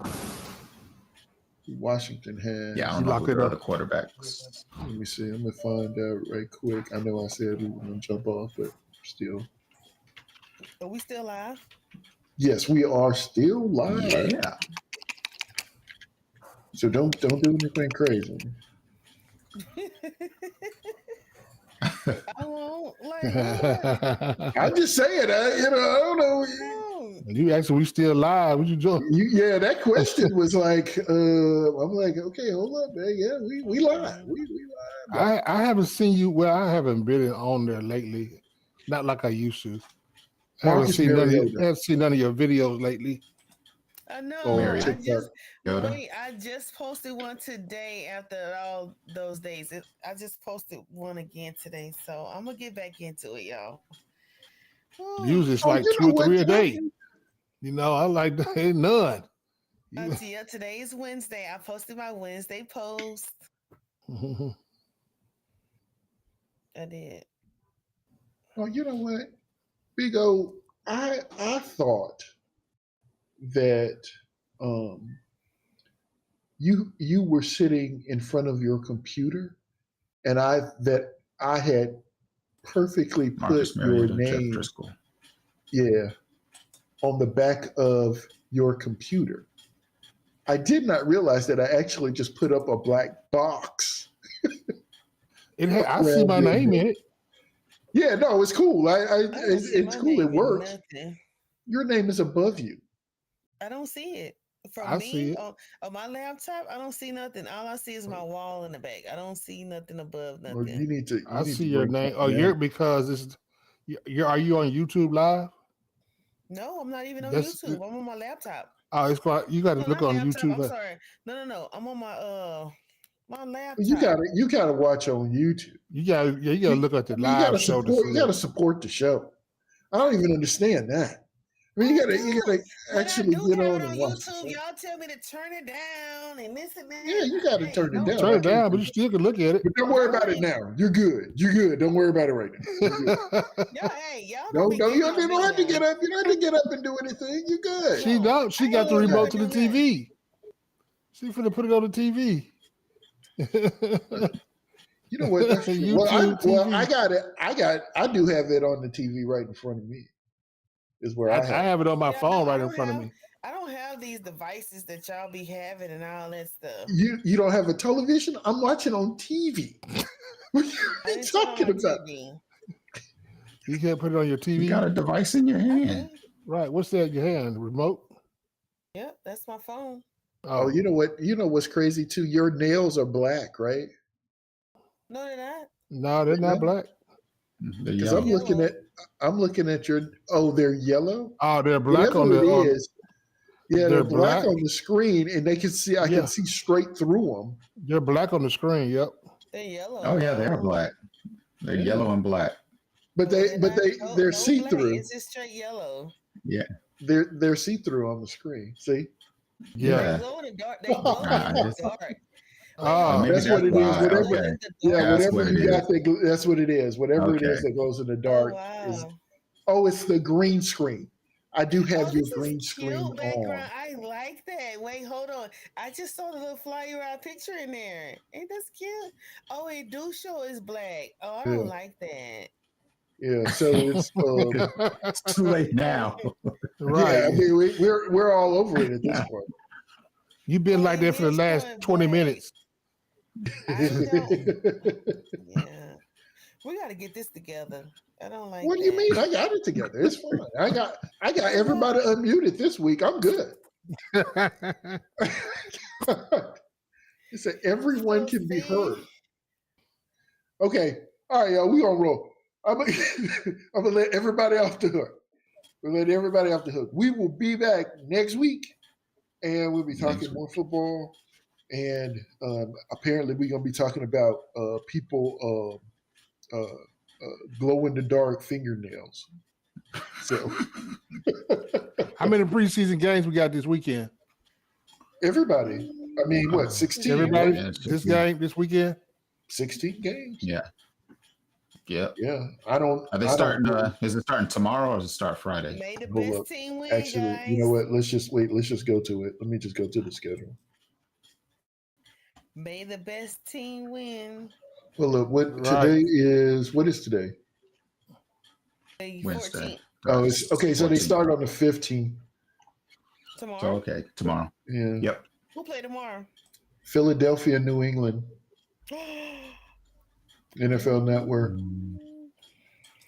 had. Yeah, I don't know who the other quarterbacks. Let me see. I'm going to find out right quick. I know I said we were going to jump off, but still. Are we still live? Yes, we are still live. Yeah. So don't do anything crazy. I won't. I'm just saying. I don't know. You actually, we still live. What you doing? Yeah, that question was like, I'm like, okay, hold up, man. Yeah, we live. We live. I haven't seen you. Well, I haven't been on there lately. Not like I used to. I haven't seen none of your videos lately. I know. on Mary TikTok. Yoda. I just posted one today after all those days. I just posted one again today, so I'm gonna get back into it, y'all. Whew. Usually it's Oh, like you 2 know or what, 3 a day. Talkin? I like ain't none. Yeah, today is Wednesday. I posted my Wednesday post. I did. Oh, you know what, Big O, I thought that um you were sitting in front of your computer, and I had perfectly put Marcus your Mariota, Jeff name, Driscoll. yeah, on the back of your computer. I did not realize that I actually just put up a black box I see around my your name neck. in it. Yeah, no, it's cool. I don't see It's my cool. It name in works. nothing. Your name is above you. I don't see it. From I see me it. on my laptop, I don't see nothing. All I see is my wall in the back. I don't see nothing above Well, nothing. I you need see to your bring name. Oh, something you're out. because it's are you on YouTube Live? No, I'm not even on That's YouTube. I'm on my laptop. it's quite, you got to No, look not on laptop. YouTube. I'm sorry. No. I'm on my Well, laptop. you gotta watch on YouTube. You got to look at the I mean, live show to see you gotta it. support the show. I don't even understand that. I mean, I you do. gotta When I actually do get have it on and on watch the YouTube, show. y'all tell me to turn it down and this and Yeah, that. you gotta Hey, turn it don't down. I Turn it can't down, but do you that. still can look at it. But don't worry about it hey, now. You're good. You're good. Don't worry about it right now. You're good. y'all don't No, be no, getting on you don't me have to now. get up. You don't have to get up and do anything. You're good. She No, don't. I She got ain't the Don't worry getting up about remote and to the do nothing. TV. She finna put it on the TV. it. You know what? That's true. YouTube I TV. got it. I do have it on the TV right in front of me. Is where I I have it. have it on my Yeah, no, phone right in front of me. I don't have these devices that y'all be having and all that stuff. You don't have a television? I'm watching on TV. What are I you didn't turn on talking my about? TV. You can't put it on your You got TV. a device in your I hand. can. Right. What's that in your hand? Remote? Yep, that's my phone. Oh, Oh. you know what? You know what's crazy too? Your nails are black, right? No, they're not. No, they're not No, black. They're because They're I'm yellow. looking yellow. at your. Oh, they're yellow. Oh, they're black Whatever on it the is, yeah, they're they're black black. on the screen, and they can see. I can Yeah. see straight through them. They're black on the screen. Yep. They're yellow Oh yeah, they are though. black. They're Yeah, yellow and black. but No, they're not. they're No see black. through. It's just straight yellow. Yeah, They're see through on the screen. See? Yeah. They yeah. glow in the dark. They glow in the It's, dark. Wait, hold oh, on. Oh. maybe That's They what that's it is. why. glow Whatever. Okay, in the Yeah, dark. that's whatever what it you is. got, that's what it is. Whatever it Okay. is that goes in the Oh dark is. wow. Oh, it's the green screen. I do have Oh, your this is green screen cute on. background. I like that. Wait, hold on. I just saw the little flyer out picture in there. Ain't that cute? Oh, it do show is black. Oh, I don't Yeah, like that. yeah. So it's It's too late now. yeah. I Right. mean, we're all over it at this point. You've been Oh, like it that for the is last showing 20 black. minutes. I don't. Yeah, we got to get this together. I don't like What do you that. mean? I got it together. It's fine. I got I know. everybody unmuted this week. I'm good. It said everyone So can be see, heard. Okay. All right, y'all. We gonna roll. I'm gonna, I'm gonna let everybody off the hook. We'll let everybody off the hook. We will be back next week, and we'll be Next talking more football. And apparently, we're gonna be talking about people glow in the dark fingernails. So How many preseason games we got this weekend? everybody, I mean, what, 16, Everybody, right? Yeah, it's this just, game this weekend? 16 games? yeah. Yep. Yeah. I don't Are they really, starting? Is it starting tomorrow or does it start Friday? may the hold best up. team win, Actually, you know guys. what? Let's just wait. Let's just go to it. Let me just go to the schedule. May the best team win. Well, look, what is today? The Wednesday. 14th Oh, it's okay. So they 14th. start on the 15th. tomorrow. So okay, tomorrow. Yeah. Yep. Who play tomorrow? Philadelphia, New England, NFL Network.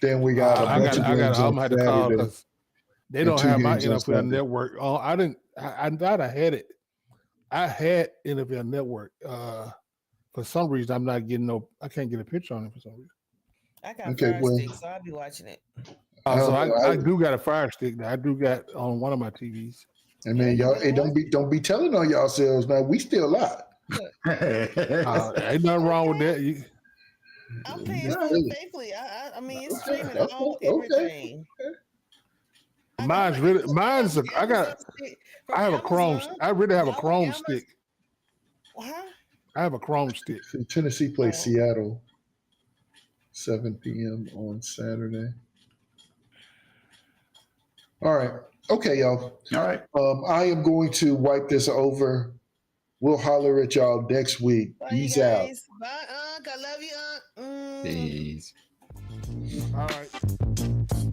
Then we got a bunch of games I'm on gonna have to call Saturday because they and don't 2 have my games on NFL Sunday. network. Oh, I didn't. I thought I had it. I had NFL network. For some reason, I'm not getting no. I can't get a picture on it for some reason. I got Okay, Fire well, Stick, so I'll be watching it. I So don't know. I do got a Fire Stick. I do got on one of my TVs. And man, y'all, hey, don't be telling on yourselves now. We still live. Ain't nothing wrong with that. I'm paying Yeah, for really. it faithfully. I mean, it's Okay, streaming okay, all okay. everything. I got Mine's an really Amazon- mine's. I Amazon got. stick from I have a Chrome. Amazon. I really have a Y'all Chrome Amazon- stick. Huh? I have a Chrome stick. So Tennessee plays Oh. Seattle, 7 p.m. on Saturday. All right. Okay, y'all. All right. I am going to wipe this over. We'll holler at y'all next week. Bye, Peace you out. guys. Bye, Unc. I love you, Unc. Peace. All right.